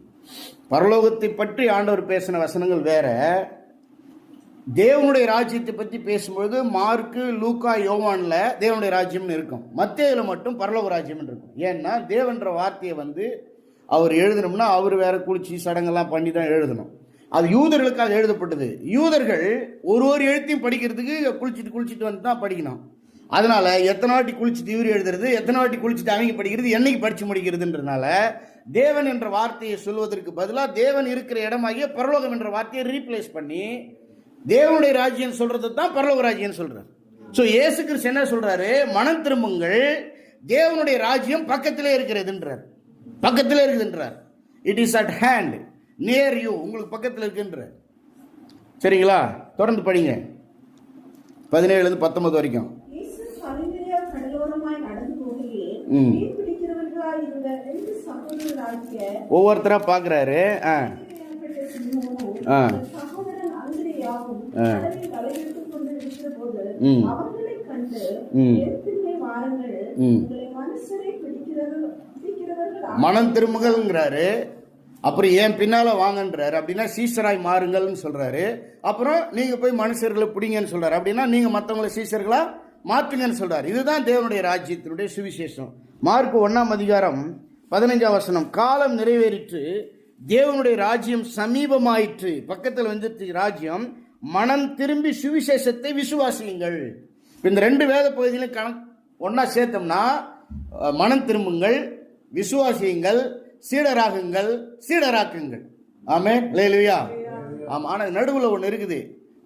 பரலோகத்தை பற்றி ஆண்டவர் பேசின வசனங்கள் வேற. தேவனுடைய ராஜ்யத்தை பற்றி பேசும்பொழுது மார்க்கு, லூக்கா, யோவான்ல தேவனுடைய ராஜ்யம்னு இருக்கும். மத்தேயுல மட்டும் பரலோக ராஜ்யம் இருக்கும். ஏன்னா தேவன்ற வார்த்தையை அவர் எழுதணும்னா அவர் வேற குளிச்சு சடங்கெல்லாம் பண்ணி தான் எழுதணும். அது யூதர்களுக்காக எழுதப்பட்டது. யூதர்கள் ஒரு எழுத்தையும் படிக்கிறதுக்கு குளிச்சுட்டு வந்து தான் படிக்கணும். அதனால எத்தனை வாட்டி குளிச்சுட்டு இவர் எழுதுறது, எத்தனை வாட்டி குளிச்சுட்டு அவங்க படிக்கிறது, என்னைக்கு படிச்சு முடிக்கிறதுன்றதுனால தேவன் என்ற வார்த்தையை சொல்வதற்கு பதிலாக தேவன் இருக்கிற இடமாகிய பரலோகம் என்ற வார்த்தையை ரீப்ளேஸ் பண்ணி தேவனுடைய ராஜ்யம் சொல்றது தான் பரலோக ராஜ்யம் சொல்றாரு. ஸோ இயேசு கிறிஸ்து என்ன சொல்றாரு? மனம் திரும்புங்கள், தேவனுடைய ராஜ்யம் பக்கத்திலே இருக்கிறதுன்றார். பக்கத்திலே இருக்குதுன்றார். It is at hand, near you, உங்களுக்கு பக்கத்தில் இருக்குன்றார். சரிங்களா? தொடர்ந்து படிங்க 17-19 வரைக்கும். ஒவ்வொருத்தரா பாக்குறாரு. மனம் திரும்புங்கள்ங்கிறாரு. அப்புறம் ஏன் பின்னால வாங்கன்றாரு. அப்படின்னா சீசராய் மாறுங்கள்னு சொல்றாரு. அப்புறம் நீங்க போய் மனுஷர்களை பிடிங்கன்னு சொல்றாரு. அப்படின்னா நீங்க மற்றவங்களை சீசர்களா மாற்றுங்கன்னு சொல்றாரு. இதுதான் தேவனுடைய ராஜ்யத்தினுடைய சுவிசேஷம். மார்க் 1:15 காலம் நிறைவேறிற்று, தேவனுடைய ராஜ்யம் சமீபமாயிற்று, பக்கத்தில் வந்துட்டு ராஜ்யம், மனம் திரும்பி சுவிசேஷத்தை விசுவாசியுங்கள். இந்த ரெண்டு வேத பகுதியிலும் ஒன்னா சேர்த்தோம்னா மனம் திரும்புங்கள், விசுவாசியுங்கள், சீடராகுங்கள், சீடராக்குங்கள். ஆமென், அல்லேலூயா. ஆமா. ஆனா நடுவில் ஒன்று இருக்குது.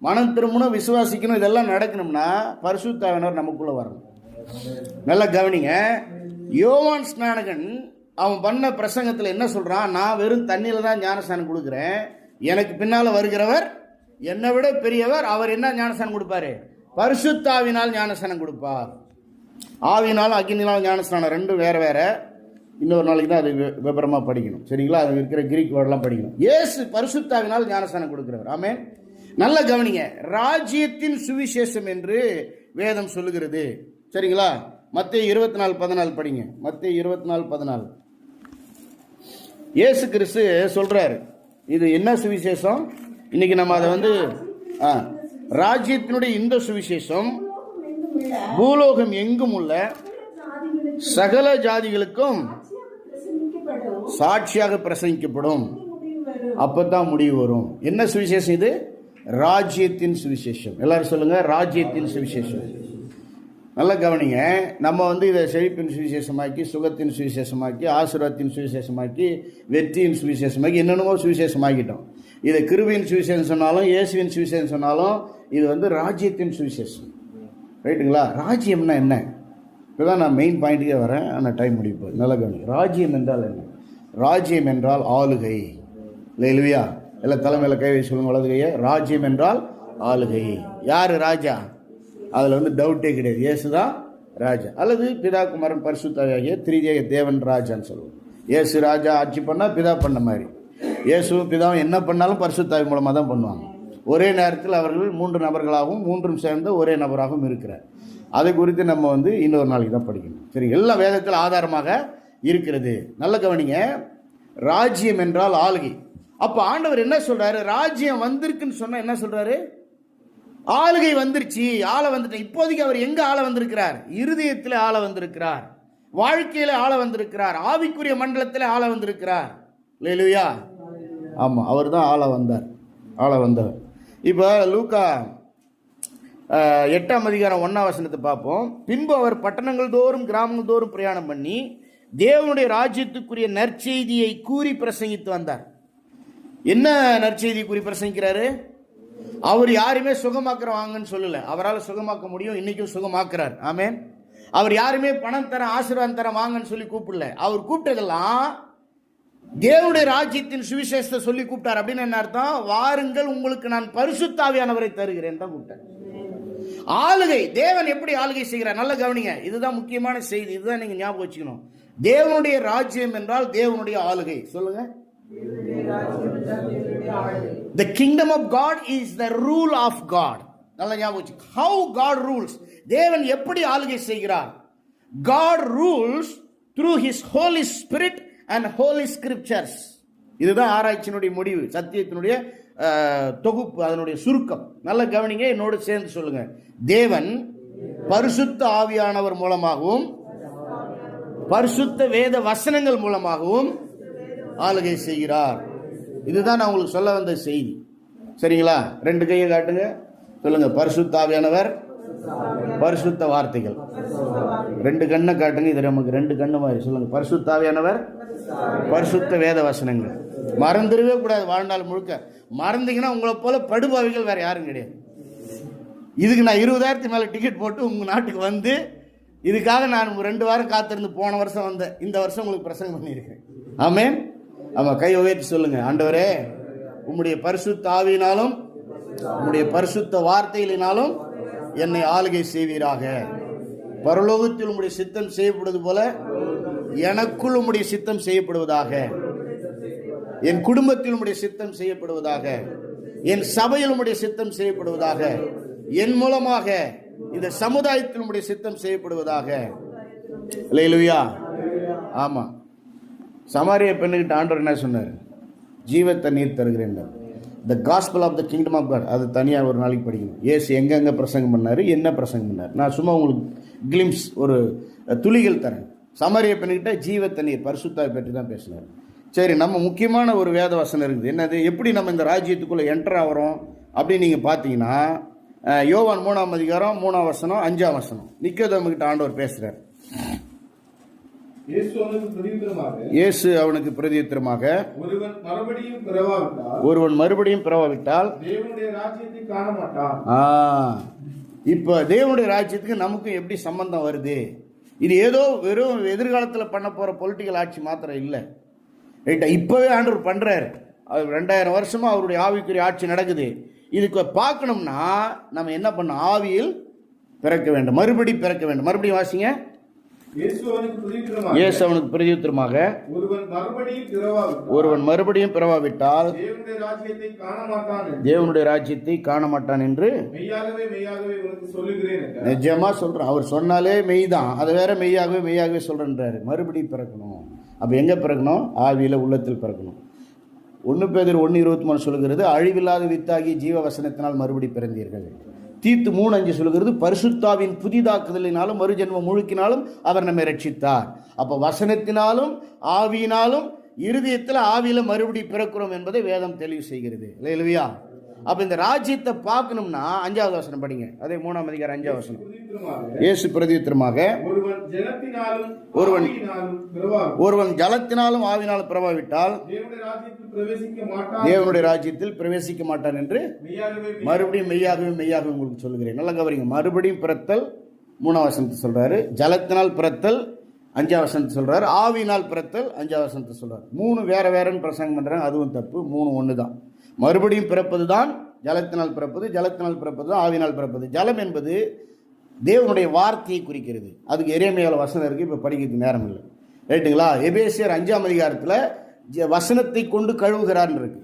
மனம் திரும்பணும், விசுவாசிக்கணும், இதெல்லாம் நடக்கணும்னா பரிசுத்த ஆவியானவர் நமக்குள்ள வரணும். நல்லா கவனிங்க. யோவான் ஸ்நானகன் அவன் பண்ண பிரசங்கத்தில் என்ன சொல்றான்? நான் வெறும் தண்ணியில தான் ஞானஸ்தானம் கொடுக்குறேன், எனக்கு பின்னால வருகிறவர் என்னை விட பெரியவர், அவர் என்ன ஞானஸ்தானம் கொடுப்பாரு? பரிசுத்த ஆவியினால் ஞானஸ்தானம் கொடுப்பார். ஆவியினாலும் அக்கினினாலும் ஞானஸ்தானம் ரெண்டும் வேற வேற. இன்னொரு நாளைக்கு தான் அது விபரமா படிக்கணும். சரிங்களா? அது இருக்கிற கிரீக் வேர்டெல்லாம் படிக்கணும். இயேசு பரிசுத்த ஆவியினால் ஞானஸ்தானம் கொடுக்கிறவர். ஆமென். நல்ல கவனிங்க. ராஜ்யத்தின் சுவிசேஷம் என்று வேதம் சொல்லுகிறது. சரிங்களா? மத்தேயு 24:14 படிங்க. மத்தேயு 24:14 இயேசு கிறிஸ்து சொல்றாரு. இது என்ன சுவிசேஷம்? இன்னைக்கு நம்ம அதை ராஜ்யத்தினுடைய இந்த சுவிசேஷம் பூலோகம் எங்கும் உள்ள சகல ஜாதிகளுக்கும் சாட்சியாக பிரசங்கிக்கப்படும். அப்பதான் முடிவு வரும். என்ன சுவிசேஷம் இது? ராஜ்யத்தின் சுவிசேஷம். எல்லாரும் சொல்லுங்க, ராஜ்யத்தின் சுவிசேஷம். நல்லா கவனிங்க. நம்ம இதை செழிப்பின் சுவிசேஷமாக்கி, சுகத்தின் சுவிசேஷமாக்கி, ஆசீர்வாதத்தின் சுவிசேஷமாக்கி, வெற்றியின் சுவிசேஷமாக்கி, என்னென்னமோ சுவிசேஷமாக்கிட்டோம். இதை கிருபையின் சுவிசேஷம் சொன்னாலும், இயேசுவின் சுவிசேஷம் சொன்னாலும், இது ராஜ்யத்தின் சுவிசேஷம். ரைட்டுங்களா? ராஜ்யம்னா என்ன? இப்போதான் நான் மெயின் பாயிண்ட்டுக்கே வரேன், ஆனால் டைம் முடிப்போம். நல்லா கவனிங்க. ராஜ்யம் என்றால் என்ன? ராஜ்யம் என்றால் ஆளுகை. இல்லையா? எல்லாம் தலைமையில கை வச்சு சொல்லுங்க, வலதுகையை. ராஜ்யம் என்றால் ஆளுகை. யாரு ராஜா? அதில் டவுட்டே கிடையாது. இயேசு தான் ராஜா. அல்லது பிதா குமாரன் பரிசுத்தாவியாகிய திரிதேய தேவன் ராஜான்னு சொல்லுவோம். இயேசு ராஜா ஆட்சி பண்ணால் பிதா பண்ண மாதிரி, இயேசுவும் பிதாவும் என்ன பண்ணாலும் பரிசுத்தாவி மூலமாக தான் பண்ணுவாங்க. ஒரே நேரத்தில் அவர்கள் 3 நபர்களாகவும் 3ம் சேர்ந்த ஒரே நபராகவும் இருக்கிறார். அதை குறித்து நம்ம இன்னொரு நாளைக்கு தான் படிக்கணும். சரி, எல்லா வேதத்தில் ஆதாரமாக இருக்கிறது. நல்ல கவனிங்க. ராஜ்யம் என்றால் ஆளுகை. அப்போ ஆண்டவர் என்ன சொல்றாரு? ராஜ்யம் வந்திருக்குன்னு சொன்னா என்ன சொல்றாரு? ஆளுகை வந்துருச்சு, ஆள வந்துட்டேன். இப்போதைக்கு அவர் எங்க ஆள வந்திருக்கிறார்? இருதயத்தில் ஆள வந்திருக்கிறார், வாழ்க்கையில ஆள வந்திருக்கிறார், ஆவிக்குரிய மண்டலத்தில் ஆள வந்திருக்கிறார். அல்லேலூயா. ஆமா, அவர் தான் ஆள வந்தார். இப்போ லூக்கா 8:1 பார்ப்போம். பின்பு அவர் பட்டணங்கள் தோறும் கிராமங்கள் தோறும் பிரயாணம் பண்ணி தேவனுடைய ராஜ்யத்துக்குரிய நற்செய்தியை கூறி பிரசங்கித்து வந்தார். என்ன நற்செய்தி கூறி பிரசங்கிக்கிறாரு? அவர் யாருமே சுகமாக்குறவாங்கன்னு சொல்லல. அவரால் சுகமாக்க முடியும், இன்னைக்கும் சுகமாக்குறார். ஆமென். அவர் யாருமே பணம் தர ஆசீர்வாதம் தர வாங்கன்னு சொல்லி கூப்பிடல. அவர் கூப்பிட்டதெல்லாம் தேவனுடைய ராஜ்யத்தின் சுவிசேஷத்தை சொல்லி கூப்பிட்டார். அப்படின்னு என்ன அர்த்தம்? வாருங்கள், உங்களுக்கு நான் பரிசுத்த ஆவியானவரை தருகிறேன் தான் கூப்பிட்டார். ஆளுகை, தேவன் எப்படி ஆளுகை செய்கிறார்? நல்ல கவனிங்க, இதுதான் முக்கியமான செய்தி. இதுதான் நீங்க ஞாபகம் வச்சுக்கணும். தேவனுடைய ராஜ்யம் என்றால் தேவனுடைய ஆளுகை. சொல்லுங்க. The kingdom of God is the rule of God. நல்ல ஞாபகம் வச்சுக்கோ. How God rules. தேவன் எப்படி ஆளுகை செய்கிறார்? God rules through his Holy Spirit and Holy Scriptures. இதுதான் ஆராய்ச்சியினுடைய முடிவு, சத்தியத்தினுடைய தொகுப்பு, அதனுடைய சுருக்கம். நல்ல கவனிங்க, என்னோடு சேர்ந்து சொல்லுங்க. தேவன் பரிசுத்த ஆவியானவர் மூலமாகவும் பரிசுத்த வேத வசனங்கள் மூலமாகவும் ஆளுகை செய்கிறார். இதுதான் நான் உங்களுக்கு சொல்ல வந்த செய்தி. சரிங்களா? ரெண்டு கையை காட்டுங்க, சொல்லுங்க. பரிசுத்த ஆவியானவர், பரிசுத்த வார்த்தைகள். ரெண்டு கண்ணை காட்டுங்க, இது நமக்கு ரெண்டு கண்ணு மாதிரி. சொல்லுங்க. பரிசுத்த ஆவியானவர், பரிசுத்த வேத வசனங்கள். மறந்துடவே கூடாது வாழ்நாள் முழுக்க. மறந்தீங்கன்னா உங்களை போல படுபாவிகள் வேற யாரும் கிடையாது. இதுக்கு நான் 20,000 மேல டிக்கெட் போட்டு உங்க நாட்டுக்கு வந்து இதுக்காக நான் 2 வாரம் காத்திருந்து போன வருஷம் வந்தேன். இந்த வருஷம் உங்களுக்கு பிரசங்கம் பண்ணியிருக்கேன். ஆமென். ஆமா, கை உயர்த்தி சொல்லுங்க. ஆண்டவரே, உம்முடைய பரிசுத்த ஆவியினாலும் உம்முடைய பரிசுத்த வார்த்தைகளினாலும் என்னை ஆளுகை செய்வீராக. பரலோகத்தில் உம்முடைய சித்தம் செய்யப்படுவது போல எனக்குள் உம்முடைய சித்தம் செய்யப்படுவதாக. என் குடும்பத்தில் உம்முடைய சித்தம் செய்யப்படுவதாக. என் சபையில் உம்முடைய சித்தம் செய்யப்படுவதாக. என் மூலமாக இந்த சமுதாயத்தில் உம்முடைய சித்தம் செய்யப்படுவதாக. அல்லேலூயா. ஆமா, சமாரிய பெண்ணுகிட்ட ஆண்டவர் என்ன சொன்னார்? ஜீவ தண்ணீர் தருகிறேன். The gospel of the kingdom of God. அது தனியாக ஒரு நாளைக்கு படிக்கணும். இயேசு எங்கெங்கே பிரசங்கம் பண்ணார், என்ன பிரசங்கம் பண்ணார். நான் சும்மா உங்களுக்கு கிளிம்ஸ், ஒரு துளிகள் தரேன். சமாரிய பெண்ணுகிட்ட ஜீவ தண்ணீர் பரிசுத்தாவை பற்றி தான் பேசினார். சரி, நம்ம முக்கியமான ஒரு வேத வசனம் இருக்குது. என்னது? எப்படி நம்ம இந்த ராஜ்யத்துக்குள்ளே என்டர் ஆகிறோம் அப்படின்னு நீங்கள் பார்த்தீங்கன்னா, யோவான் 3ஆம் அதிகாரம் 3ஆம் வசனம் 5ஆம் வசனம். நிக்கோதேமுகிட்ட ஆண்டவர் பேசுகிறார். இயேசு அவனுக்கு பிரதியுத்தரமாக, ஒருவன் மறுபடியும் பிறவாவிட்டால் தேவனுடைய ராஜ்யத்தை காண மாட்டான். இப்போ தேவனுடைய ராஜ்யத்துக்கு நமக்கும் எப்படி சம்பந்தம் வருது? இது ஏதோ வெறும் எதிர்காலத்தில் பண்ண போகிற பொலிட்டிக்கல் ஆட்சி மாத்திரம் இல்லை. ரைட்டா? இப்போவே ஆண்டவர் பண்ணுறாரு. அது 2000 வருஷமா அவருடைய ஆவிக்குரிய ஆட்சி நடக்குது. இதுக்கு பார்க்கணும்னா நம்ம என்ன பண்ண? ஆவியில் பிறக்க வேண்டும், மறுபடி பிறக்க வேண்டும். மறுபடியும் வாசிங்க. இயேசு அவனுக்கு பிரதியுத்தரமாக, ஒருவன் மறுபடியும் பிறவாவிட்டால் தேவனுடைய ராஜ்யத்தை காண மாட்டான் என்று நிஜமா சொல்றான். அவர் சொன்னாலே மெய் தான், அது வேற மெய்யாகவே மெய்யாகவே சொல்றேன்றாரு. மறுபடியும் பிறக்கணும். அப்ப எங்க பிறக்கணும்? ஆவியில, உள்ளத்தில் பிறக்கணும். 1 பேதுரு 1:23 சொல்லுகிறது, அழிவில்லாத வித்தாகி ஜீவ வசனத்தினால் மறுபடி பிறந்தீர்கள். தீத்து 3:5 சொல்லுகிறது, பரிசுத்தாவின் புதிதாக்குதலினாலும் மறுஜென்மம் முழுக்கினாலும் அவர் நம்மை ரட்சித்தார். அப்போ வசனத்தினாலும் ஆவியினாலும் இருதயத்தில் ஆவியில மறுபடி பிறக்கிறோம் என்பதை வேதம் தெளிவு செய்கிறது. இல்லையா? அப்ப இந்த ராஜ்யத்தை பார்க்கணும்னா 5ஆவது வசனம் படிங்க. அதே 3ஆம் அதிகாரம் 5ஆவது வசனம். இயேசு பிரதியுத்தரமாக, ஒருவன் ஜலத்தினாலும் ஆவினாலும் பிறவாவிட்டால் தேவனுடைய ராஜ்யத்தில் பிரவேசிக்க மாட்டான் என்று மறுபடியும் மெய்யாகவே மெய்யாகவே உங்களுக்கு சொல்லுகிறேன். நல்லா கவனிங்க. மறுபடியும் பிறத்தல் 3ஆம் வசனத்தை சொல்றாரு, ஜலத்தினால் பிறத்தல் 5ஆம் வசனத்தை சொல்றாரு, ஆவியினால் பிறத்தல் 5ஆம் வசனத்தை சொல்றாரு. 3 வேற வேறன்னு பிரசங்கம் பண்றாங்க. அதுவும் தப்பு. 3 ஒன்று தான். மறுபடியும் பிறப்பது தான் ஜலத்தினால் பிறப்பது, ஜலத்தினால் பிறப்பது தான் ஆவியினால் பிறப்பது. ஜலம் என்பது தேவனுடைய வார்த்தையை குறிக்கிறது. அதுக்கு எரேமியால வசனம் இருக்கு, இப்போ படிக்கிறதுக்கு நேரம் இல்லை. ரைட்டுங்களா? எபேசியர் 5ஆம் அதிகாரத்தில் வசனத்தை கொண்டு கழுவுகிறார்னு இருக்கு.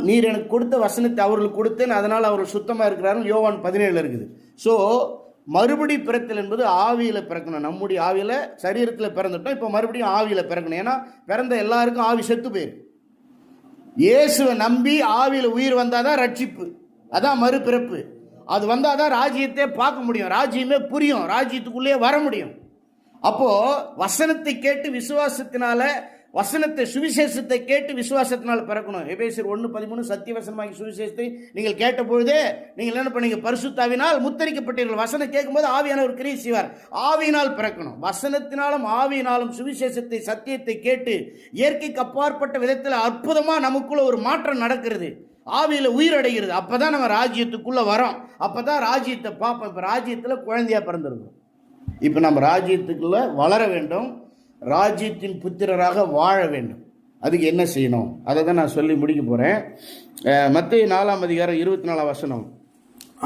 நீர் எனக்கு கொடுத்த வசனத்தை அவர்களுக்கு கொடுத்தேன், அதனால் அவர்கள் சுத்தமாக இருக்கிறார்கள். யோவான் 17 இருக்குது. ஸோ மறுபடி பிறத்தல் என்பது ஆவியில பிறக்கணும். நம்முடைய ஆவியில, சரீரத்தில் பிறந்துட்டோம், இப்போ மறுபடியும் ஆவியில பிறக்கணும். ஏன்னா பிறந்த எல்லாருக்கும் ஆவி செத்து போயிரு. இயேசுவை நம்பி ஆவியில உயிர் வந்தாதான் ரட்சிப்பு, அதான் மறுபிறப்பு. அது வந்தாதான் ராஜ்யத்தை பார்க்க முடியும், ராஜ்யமே புரியும், ராஜ்யத்துக்குள்ளே வர முடியும். அப்போ வசனத்தை கேட்டு விசுவாசத்தினால, வசனத்தை சுவிசேஷத்தை கேட்டு விசுவாசத்தினால் பிறக்கணும். எபேசியர் 1:13 சத்தியவசனமாகி சுவிசேஷத்தை நீங்கள் கேட்ட பொழுதே நீங்கள் என்ன பண்ணீங்க? பரிசுத்தாவினால் முத்தரிக்கப்பட்டீர்கள். வசனம் கேட்கும்போது ஆவியானவர் கிரியை செய்வார். ஆவியினால் பிறக்கணும். வசனத்தினாலும் ஆவியினாலும் சுவிசேஷத்தை, சத்தியத்தை கேட்டு இயற்கைக்கு அப்பாற்பட்ட விதத்தில் அற்புதமாக நமக்குள்ள ஒரு மாற்றம் நடக்கிறது. ஆவியில உயிரடைகிறது. அப்பதான் நம்ம ராஜ்யத்துக்குள்ள வரோம். அப்பதான் ராஜ்யத்தை பார்ப்போம். இப்ப ராஜ்யத்துல குழந்தையா பிறந்திருக்கோம். இப்ப நம்ம ராஜ்யத்துக்குள்ள வளர வேண்டும், ராஜ்யத்தின் புத்திரராக வாழ வேண்டும். அதுக்கு என்ன செய்யணும் அதை தான் நான் சொல்லி முடிக்க போறேன். மத்தேயு 4:24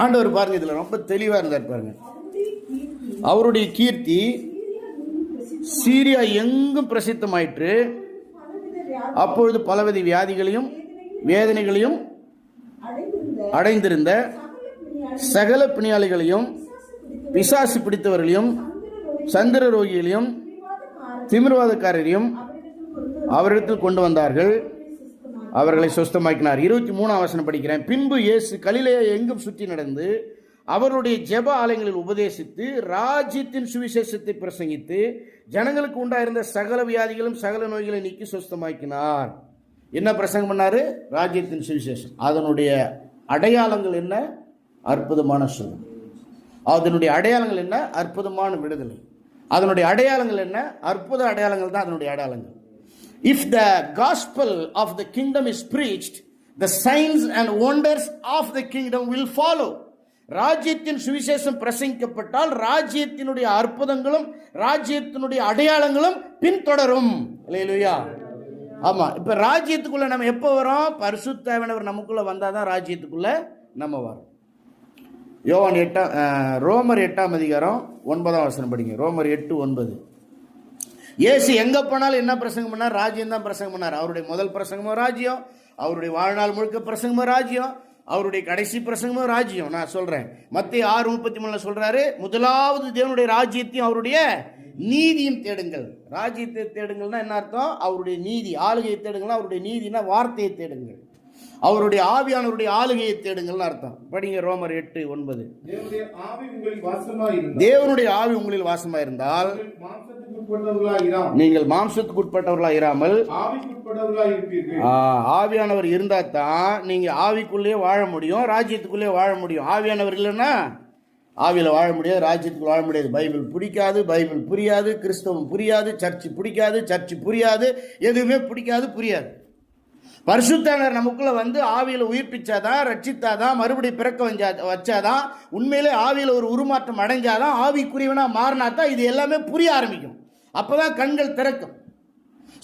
ஆண்டவர் பாருங்க, இதுல ரொம்ப தெளிவா இருந்தார் பாருங்க. அவருடைய கீர்த்தி சீரியா எங்கும் பிரசித்தமாயிற்று. அப்பொழுது பலவித வியாதிகளையும் வேதனைகளையும் அடைந்திருந்த சகல பிணியாளிகளையும் பிசாசு பிடித்தவர்களையும் சந்திர ரோகிகளையும் திமிர்வாதக்காரரையும் அவரிடத்தில் கொண்டு வந்தார்கள், அவர்களை சுஸ்தமாக்கினார். 23 படிக்கிறேன். பின்பு இயேசு கலிலேயா எங்கும் சுற்றி நடந்து அவருடைய ஜெப ஆலயங்களில் உபதேசித்து ராஜ்யத்தின் சுவிசேஷத்தை பிரசங்கித்து ஜனங்களுக்கு உண்டாயிருந்த சகல வியாதிகளும் சகல நோய்களை நீக்கி சுஸ்தமாக்கினார். என்ன பிரசங்கம் பண்ணாரு? ராஜ்யத்தின் சுவிசேஷம். அதனுடைய அடையாளங்கள் என்ன? அற்புதமான சுகம். அதனுடைய அடையாளங்கள் என்ன? அற்புதமான விடுதலை. அதனுடைய அடையாளங்கள் என்ன? அற்புத அடையாளங்கள் தான் அதனுடைய அடையாளங்கள். If the gospel of the kingdom is preached, the signs and wonders of the kingdom will follow. ராஜ்யத்தின் சுவிசேஷம் பிரசங்கிக்கப்பட்டால் ராஜ்யத்தினுடைய அற்புதங்களும் ராஜ்யத்தினுடைய அடையாளங்களும் பின்தொடரும். அல்லேலூயா. ஆமா, இப்ப ராஜ்யத்துக்குள்ள நம்ம எப்போ வரோம்? பரிசுத்த ஆவியானவர் நமக்குள்ள வந்தாதான் ராஜ்யத்துக்குள்ள நம்ம வரோம். ரோமர் 8:9 படிங்க. ரோமர் 8:9. இயேசு எங்க போனாலும் என்ன பிரசங்கம் பண்ணார்? ராஜ்யம் தான் பிரசங்கம் பண்ணார். அவருடைய முதல் பிரசங்கமோ ராஜ்யம், அவருடைய வாழ்நாள் முழுக்க பிரசங்கமோ ராஜ்யம், அவருடைய கடைசி பிரசங்கமும் ராஜ்யம். நான் சொல்றேன், மத்தேயு 6:33 சொல்றாரு, முதலாவது தேவனுடைய ராஜ்யத்தையும் அவருடைய நீதியும் தேடுங்கள். ராஜ்யத்தை தேடுங்கள்னா என்ன அர்த்தம்? அவருடைய நீதி. ஆளுகையை தேடுங்கள். அவருடைய நீதினா வார்த்தையை தேடுங்கள். அவருடைய ஆவியானவருடைய ஆளுகையை தேடுங்கள்னு அர்த்தம். படிங்க ரோமர் 8:9. தேவனுடைய ஆவி உங்களில் வாசமா இருந்தால் நீங்கள் மாம்சத்துக்கு உட்பட்டவர்களா இராமல் ஆவியானவர் இருந்தா தான் நீங்க ஆவிக்குள்ளே வாழ முடியும், ராஜ்யத்துக்குள்ளே வாழ முடியும். ஆவியானவர் இல்லைன்னா ஆவியில வாழ முடியாது, ராஜ்யத்துக்கு வாழ முடியாது. பைபிள் பிடிக்காது, பைபிள் புரியாது, கிறிஸ்தவம் புரியாது, சர்ச்சு பிடிக்காது, சர்ச்சு புரியாது, எதுவுமே பிடிக்காது, புரியாது. பரிசுத்தாவியானவர் நமக்குள்ள வந்து ஆவியில உயிர்ப்பிச்சாதான், ரட்சித்தாதான், மறுபடியும் பிறக்க வச்சாதான், உண்மையிலே ஆவியில ஒரு உருமாற்றம் அடைஞ்சாதான், ஆவிக்குரியவனா மாறினாதான் இது எல்லாமே புரிய ஆரம்பிக்கும். அப்பதான் கண்கள் திறக்கும்.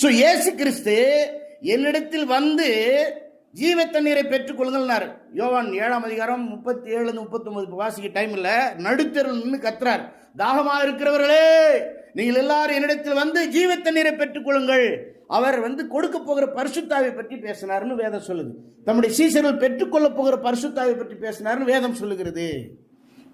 சோ இயேசு கிறிஸ்து என்னிடத்தில் வந்து ஜீவ தண்ணீரை பெற்றுக் கொள்ளுங்கள். யோவான் 7:37-39 வாசிக்க டைம் இல்ல. நடுத்தெருவில் நின்று கத்துறார், தாகமா இருக்கிறவர்களே நீங்கள் எல்லாரும் என்னிடத்தில் வந்து ஜீவ தண்ணீரை பெற்றுக் கொள்ளுங்கள். அவர் வந்து கொடுக்க போகிற பரிசுத்தாவை பற்றி பேசினார்னு வேதம் சொல்லுது. தம்முடைய சீசர்கள் பெற்றுக்கொள்ள போகிற பரிசுத்தாவை பற்றி பேசினார்னு வேதம் சொல்லுகிறது.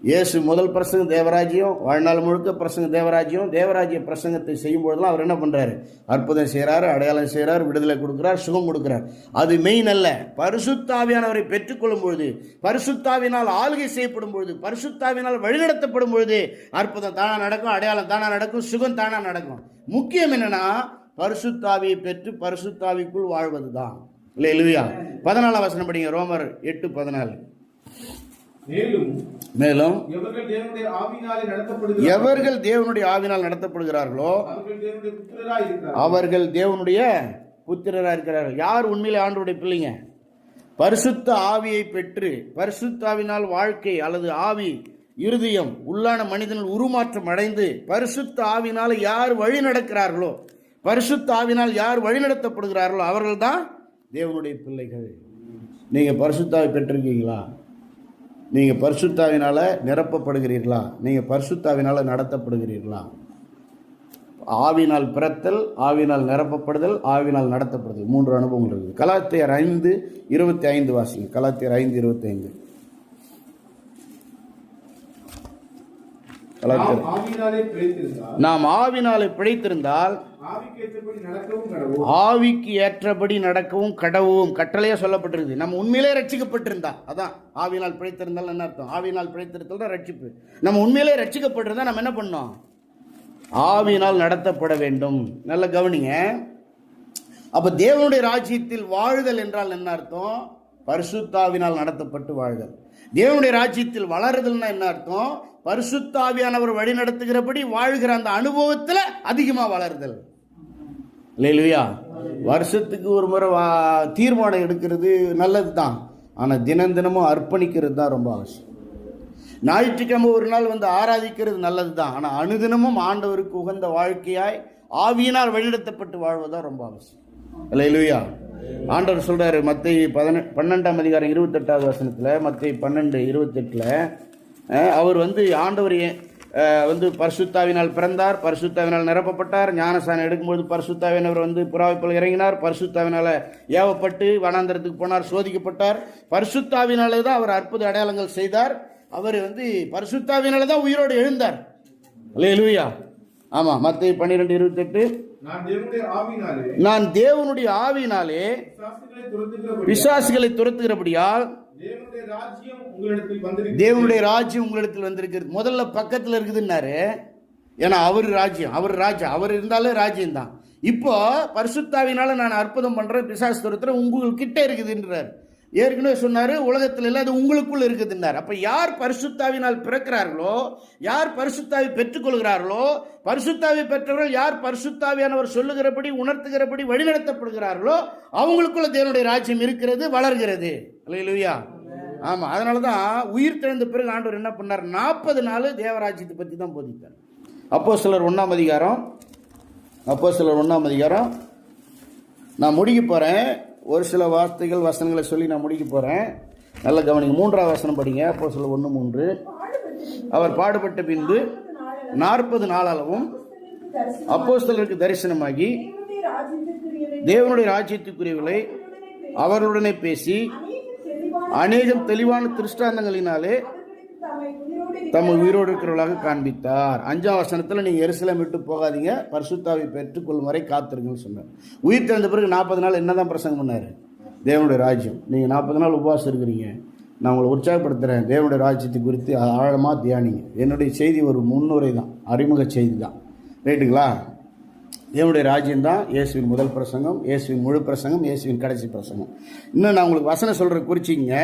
இயேசு முதல் பிரசங்கம் தேவராஜ்யம், வாழ்நாள் முழுக்க பிரசங்கம் தேவராஜ்யம். தேவராஜ்ய பிரசங்கத்தை செய்யும் போதெல்லாம் அவர் என்ன பண்றாரு? அற்புதம் செய்யறாரு, அடையாளம் செய்யறாரு, விடுதலை கொடுக்கிறார், சுகம் கொடுக்கிறார். அது மெயின் அல்ல. பரிசுத்தாவியானவரை பெற்றுக்கொள்ளும் பொழுது, பரிசுத்தாவினால் ஆளுகை செய்யப்படும் பொழுது, பரிசுத்தாவினால் வழிநடத்தப்படும் பொழுது அற்புதம் தானா நடக்கும், அடையாளம் தானா நடக்கும், சுகம் தானா நடக்கும். முக்கியம் என்னன்னா பரிசுத்தாவியை பெற்று பரிசுத்தாவிக்குள் வாழ்வதுதான். இல்லையா? 14 படிங்க. ரோமர் 8:14. மேலும் எவர்கள் தேவனுடைய ஆவினால் நடத்தப்படுகிறார்களோ அவர்கள் தேவனுடைய புத்திரராக இருக்கிறார்கள். யார் உண்மையிலே ஆண்டவருடைய பிள்ளைங்க? பரிசுத்த ஆவியை பெற்று பரிசுத்தாவினால் வாழ்க்கை அல்லது ஆவி இருதயம் உள்ளான மனிதனில் உருமாற்றம் அடைந்து பரிசுத்த ஆவினால் யார் வழி நடக்கிறார்களோ, பரிசுத்த ஆவினால் யார் வழிநடத்தப்படுகிறார்களோ அவர்கள் தான் தேவனுடைய பிள்ளைகள். நீங்க பரிசுத்தாவை பெற்றிருக்கீங்களா? நீங்க பரிசுத்தாவினால நிரப்பப்படுகிறீர்களா? நீங்க பரிசுத்தாவினால நடத்தப்படுகிறீர்களா? ஆவினால் பிறத்தல், ஆவினால் நிரப்பப்படுதல், ஆவினால் நடத்தப்படுதல், 3 அனுபவங்கள் இருக்குது. கலாத்தியர் 5:25 வாசிங்க. கலாத்தியர் 5:25. நாம் ஆவினாலே பிழைத்திருந்தால் ஆவிக்கு ஏற்றபடி நடக்கவும் கடவும் கட்டளையா சொல்லப்பட்டிருக்கு. நம்ம உண்மையிலே ரட்சிக்கப்பட்டிருந்தா, அதான் ஆவினால் பிழைத்திருந்தால் என்ன அர்த்தம்? ஆவினால் பிழைத்திருந்தால் தான் ரட்சிப்பு. நம்ம உண்மையிலே ரட்சிக்கப்பட்டிருந்தா நம்ம என்ன பண்ணோம்? ஆவியினால் நடத்தப்பட வேண்டும். நல்ல கவனிங்க. அப்ப தேவனுடைய ராஜ்யத்தில் வாழ்தல் என்றால் என்ன அர்த்தம்? பரிசுத்தாவினால் நடத்தப்பட்டு வாழ்தல். தேவனுடைய ராஜ்யத்தில் வளருதல்னா என்ன அர்த்தம்? பரிசுத்தாவியானவர் வழி நடத்துகிறபடி வாழ்கிற அந்த அனுபவத்துல அதிகமா வளருதல். இல்லையா? வருஷத்துக்கு ஒரு முறை தீர்மானம் எடுக்கிறது நல்லது தான். ஆனால் தினம் தினமும் அர்ப்பணிக்கிறது தான் ரொம்ப அவசியம். ஞாயிற்றுக்கிழமை ஒரு நாள் வந்து ஆராதிக்கிறது நல்லது தான், ஆனால் அனுதினமும் ஆண்டவருக்கு உகந்த வாழ்க்கையாய் ஆவியினால் வழிநடத்தப்பட்டு வாழ்வதுதான் ரொம்ப அவசியம். அல்லேலூயா. ஆண்டவர் சொல்றாரு மத்தேயு 12ஆம் அதிகாரம் 28வது வசனத்தில், மத்தேயு 12:28 அவர் வந்து ஆண்டவர் வந்து பரிசுத்தாவினால் பிறந்தார், பரிசுத்தாவினால் நிரப்பப்பட்டார், ஞானஸ்நானம் எடுக்கும்போது பரிசுத்தாவினவர் வந்து புறாவைப்போல் இறங்கினார், பரிசுத்தாவினால் ஏவப்பட்டு வனாந்தரத்துக்கு போனார், சோதிக்கப்பட்டார், பரிசுத்தாவினாலே தான் அவர் அற்புத அடையாளங்கள் செய்தார், அவர் வந்து பரிசுத்தாவினாலே தான் உயிரோடு எழுந்தார். அல்லேலூயா. ஆமா, மத்தேயு 12:28 நான் தேவனுடைய ஆவியினாலே பிசாசுகளை துரத்துகிறபடியால் தேவனுடைய ராஜ்யம் உங்களிடத்தில் வந்திருக்கிறது. முதல்ல பக்கத்தில் இருக்குதுன்னாரு, ஏன்னா அவர் ராஜ்யம், அவர் ராஜா, அவர் இருந்தாலே ராஜ்யம் தான். இப்போ பரிசுத்தாவினால நான் அற்புதம் பண்றேன், பிசாசு துரத்துறேன், உங்ககிட்ட இருக்குதுன்றார். ஏற்கனவே சொன்னாரு உலகத்தில் இல்லை, அது உங்களுக்குள்ள இருக்குதுன்னார். அப்ப யார் பரிசுத்தாவினால் பிறக்கிறார்களோ, யார் பரிசுத்தாவி பெற்றுக்கொள்கிறார்களோ, பரிசுத்தாவி பெற்றவர்கள் யார் பரிசுத்தாவியானவர் சொல்லுகிறபடி உணர்த்துகிறபடி வழிநடத்தப்படுகிறார்களோ அவங்களுக்குள்ள தேவனுடைய ராஜ்யம் இருக்கிறது, வளர்கிறது. அல்லேலூயா. ஆமா, அதனாலதான் உயிர் தெழுந்த பிறகு ஆண்டவர் என்ன பண்ணார், 40 நாள் தேவராஜ்யத்தை பத்தி தான் போதித்தார். அப்போஸ்தலர் 1ஆம் அதிகாரம் நான் முடிக்க போறேன். ஒரு சில வார்த்தைகள் வசனங்களை சொல்லி நான் முடிக்க போறேன். நல்ல கவனிங்க. 3ஆம் வசனம் படிங்க. அப்போஸ்தலர் 1:3 அவர் பாடுபட்ட பின்பு 40 நாளளவும் அப்போஸ்தலருக்கு தரிசனமாகி தேவனுடைய ராஜ்யத்துக்குரியவர்களை அவர்களுடனே பேசி அநேகம் தெளிவான திருஷ்டாந்தங்களினாலே தம் உயிரோடு இருக்கிறவர்களாக காண்பித்தார். 5ஆம் வசனத்தில் நீங்க எருசலேம் விட்டு போகாதீங்க, பரிசுத்தாவை பெற்றுக்கொள்ளும் வரை காத்திருங்கன்னு சொன்னார். உயிர் தெழுந்த பிறகு 40 நாள் என்னதான் பிரசங்கம் பண்ணாரு, தேவனுடைய ராஜ்யம். நீங்க 40 நாள் உபவாசம் இருக்கிறீங்க, நான் உங்களை உற்சாகப்படுத்துறேன், தேவனுடைய ராஜ்யத்தை குறித்து ஆழமா தியானிங்க. என்னுடைய செய்தி ஒரு முன்னுரை தான், அறிமுக செய்தி தான், ரைட்டுங்களா? தேவனுடைய ராஜ்யம் தான் இயேசுவின் முதல் பிரசங்கம், இயேசுவின் முழு பிரசங்கம், இயேசுவின் கடைசி பிரசங்கம். இன்னும் நான் உங்களுக்கு வசனம் சொல்ற குறிச்சிங்க.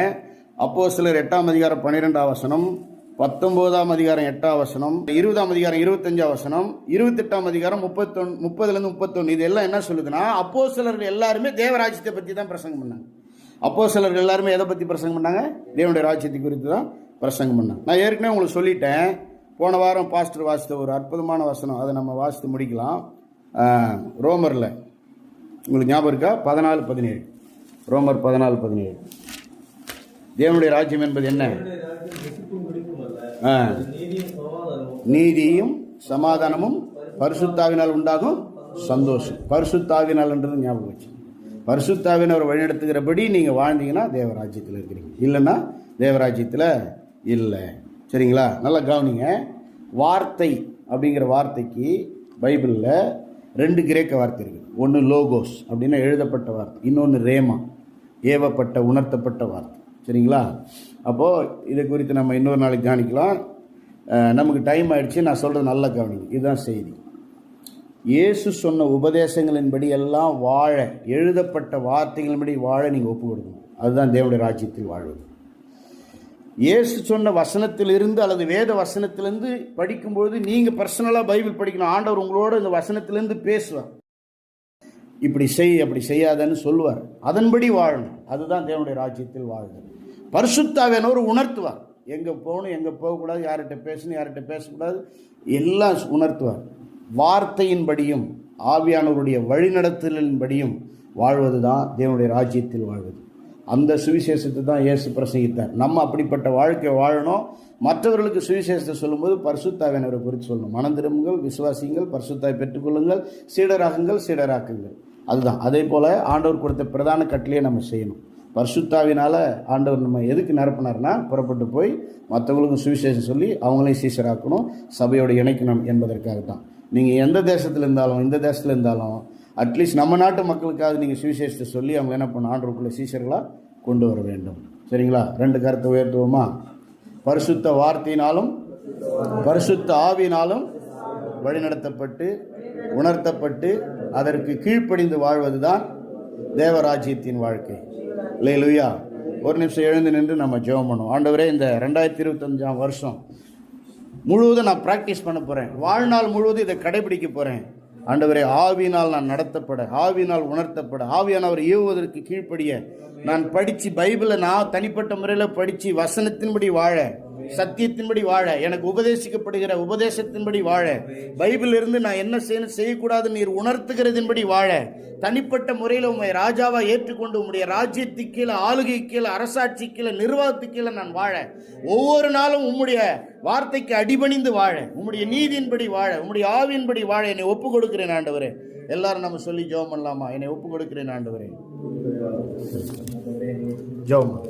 அப்போஸ்தலர் 8ஆம் அதிகாரம் 12ஆம் வசனம், 19ஆம் அதிகாரம் 8ஆம் வசனம், 20ஆம் அதிகாரம் 25ஆம் வசனம், 28ஆம் அதிகாரம் 30-31 இதெல்லாம் என்ன சொல்லுதுன்னா, அப்போஸ்தலர்கள் எல்லாருமே தேவராஜ்யத்தை பற்றி தான் பிரசங்கம் பண்ணாங்க. அப்போஸ்தலர்கள் எல்லாருமே எதை பற்றி பிரசங்கம் பண்ணாங்க, தேவனுடைய ராஜ்யத்தை குறித்து தான் பிரசங்கம் பண்ணாங்க. நான் ஏற்கனவே உங்களுக்கு சொல்லிட்டேன், போன வாரம் பாஸ்டர் வாசித்த ஒரு அற்புதமான வசனம், அதை நம்ம வாசித்து முடிக்கலாம். ரோமரில் உங்களுக்கு ஞாபகம் இருக்கா? 14:17 ரோமர் 14:17 தேவனுடைய ராஜ்யம் என்பது என்ன? நீதியும் சமாதானமும் பரிசுத்தாவினால் உண்டாகும் சந்தோஷம். பரிசுத்தாவினால் என்றது ஞாபகம் வச்சு, பரிசுத்தாவினர் வழிநடத்துகிறபடி நீங்க வாழ்ந்தீங்கன்னா தேவராஜ்யத்தில் இருக்கிறீங்க, இல்லைன்னா தேவராஜ்யத்தில் இல்லை. சரிங்களா? நல்லா கவனிங்க. வார்த்தை அப்படிங்கிற வார்த்தைக்கு பைபிளில் 2 கிரேக்க வார்த்தை இருக்குது. ஒன்று லோகோஸ் அப்படின்னா எழுதப்பட்ட வார்த்தை, இன்னொன்று ரேமா ஏவப்பட்ட உணர்த்தப்பட்ட வார்த்தை. சரிங்களா? அப்போது இதை குறித்து நம்ம இன்னொரு நாளைக்கு கவனிக்கலாம். நமக்கு டைம் ஆயிடுச்சு. நான் சொல்கிறது நல்ல கவனிங்க. இதுதான் செய்தி. இயேசு சொன்ன உபதேசங்களின்படி எல்லாம் வாழ, எழுதப்பட்ட வார்த்தைகளின்படி வாழ நீங்கள் ஒப்பு கொடுக்கணும். அதுதான் தேவனுடைய ராஜ்யத்தில் வாழ்வது. இயேசு சொன்ன வசனத்திலிருந்து அல்லது வேத வசனத்திலிருந்து படிக்கும்போது நீங்கள் பர்சனலாக பைபிள் படிக்கணும். ஆண்டவர் உங்களோட இந்த வசனத்திலிருந்து பேசுவார், இப்படி செய் அப்படி செய்யாதன்னு சொல்லுவார், அதன்படி வாழணும். அதுதான் தேவனுடைய ராஜ்யத்தில் வாழ்வது. பரிசுத்தாவியானவர் உணர்த்துவார், எங்கே போகணும் எங்கே போகக்கூடாது, யார்கிட்ட பேசணும் யார்கிட்ட பேசக்கூடாது, எல்லாம் உணர்த்துவார். வார்த்தையின்படியும் ஆவியானவருடைய வழிநடத்தலின்படியும் வாழ்வது தான் தேவனுடைய ராஜ்யத்தில் வாழ்வது. அந்த சுவிசேஷத்தை தான் இயேசு பிரசங்கித்தார். நம்ம அப்படிப்பட்ட வாழ்க்கை வாழணும். மற்றவர்களுக்கு சுவிசேஷத்தை சொல்லும்போது பரிசுத்தாவியானவரை குறித்து சொல்லணும். மனம் திரும்புங்கள், விசுவாசிங்கள், பரிசுத்தாவை பெற்றுக்கொள்ளுங்கள், சீடராகுங்கள், சீடராக்குங்கள். அதுதான். அதே போல் ஆண்டவர் கொடுத்த பிரதான கட்டளையை நம்ம செய்யணும். பரிசுத்தாவினால ஆண்டவர் நம்ம எதுக்கு நிரப்பினார்னா, புறப்பட்டு போய் மற்றவங்களுக்கும் சுவிசேஷம் சொல்லி அவங்களையும் சீஷராக்கணும், சபையோடு இணைக்கணும் என்பதற்காகத்தான். நீங்கள் எந்த தேசத்தில் இருந்தாலும், இந்த தேசத்தில் இருந்தாலும், அட்லீஸ்ட் நம்ம நாட்டு மக்களுக்காக நீங்கள் சுவிசேஷத்தை சொல்லி அவங்க என்ன பண்ண, ஆண்டவருக்குள்ள சீஷர்களாக கொண்டு வர வேண்டும். சரிங்களா? 2 கருத்தை உயர்த்துவோமா? பரிசுத்த வார்த்தையினாலும் பரிசுத்த ஆவியினாலும் வழிநடத்தப்பட்டு உணர்த்தப்பட்டு அதற்கு கீழ்ப்படிந்து வாழ்வது தான் தேவராஜ்யத்தின் வாழ்க்கை. அல்லேலூயா. ஒரு நிமிஷம் எழுந்து நின்று நம்ம ஜெபம் பண்ணுவோம். ஆண்டவரே, இந்த 2025ஆம் வருஷம் முழுவதும் நான் ப்ராக்டிஸ் பண்ண போகிறேன், வாழ்நாள் முழுவதும் இதை கடைபிடிக்க போகிறேன். ஆண்டவரே, ஆவியினால் நான் நடத்தப்பட, ஆவியினால் உணர்த்தப்பட, ஆவியானவர் ஏவுவதற்கு கீழ்ப்படிய, நான் படித்து பைபிளை நான் தனிப்பட்ட முறையில் படித்து வசனத்தின்படி வாழ, சத்தியத்தின்படி வாழ, எனக்கு உபதேசிக்கப்படுகிற உபதேசத்தின்படி வாழ, பைபிள் இருந்து நான் என்ன செய்யக்கூடாது நீர் உணர்த்துகிறதின்படி வாழ, தனிப்பட்ட முறையில் உம்மை ராஜாவா ஏற்றுக்கொண்டு உம்முடைய ராஜ்யத்துக்கு கீழே, ஆளுகை கீழே, அரசாட்சி கீழே, நிர்வாகத்துக்கு கீழே நான் வாழ, ஒவ்வொரு நாளும் உம்முடைய வார்த்தைக்கு அடிபணிந்து வாழ, உம்முடைய நீதியின்படி வாழ, உம்முடைய ஆவியின்படி வாழ என்னை ஒப்பு கொடுக்கிறேன் ஆண்டவரே. எல்லாரும் நம்ம சொல்லி ஜெபம் பண்ணலாமா? என்னை ஒப்பு கொடுக்கிறேன் ஆண்டவரே. ஜெபம்.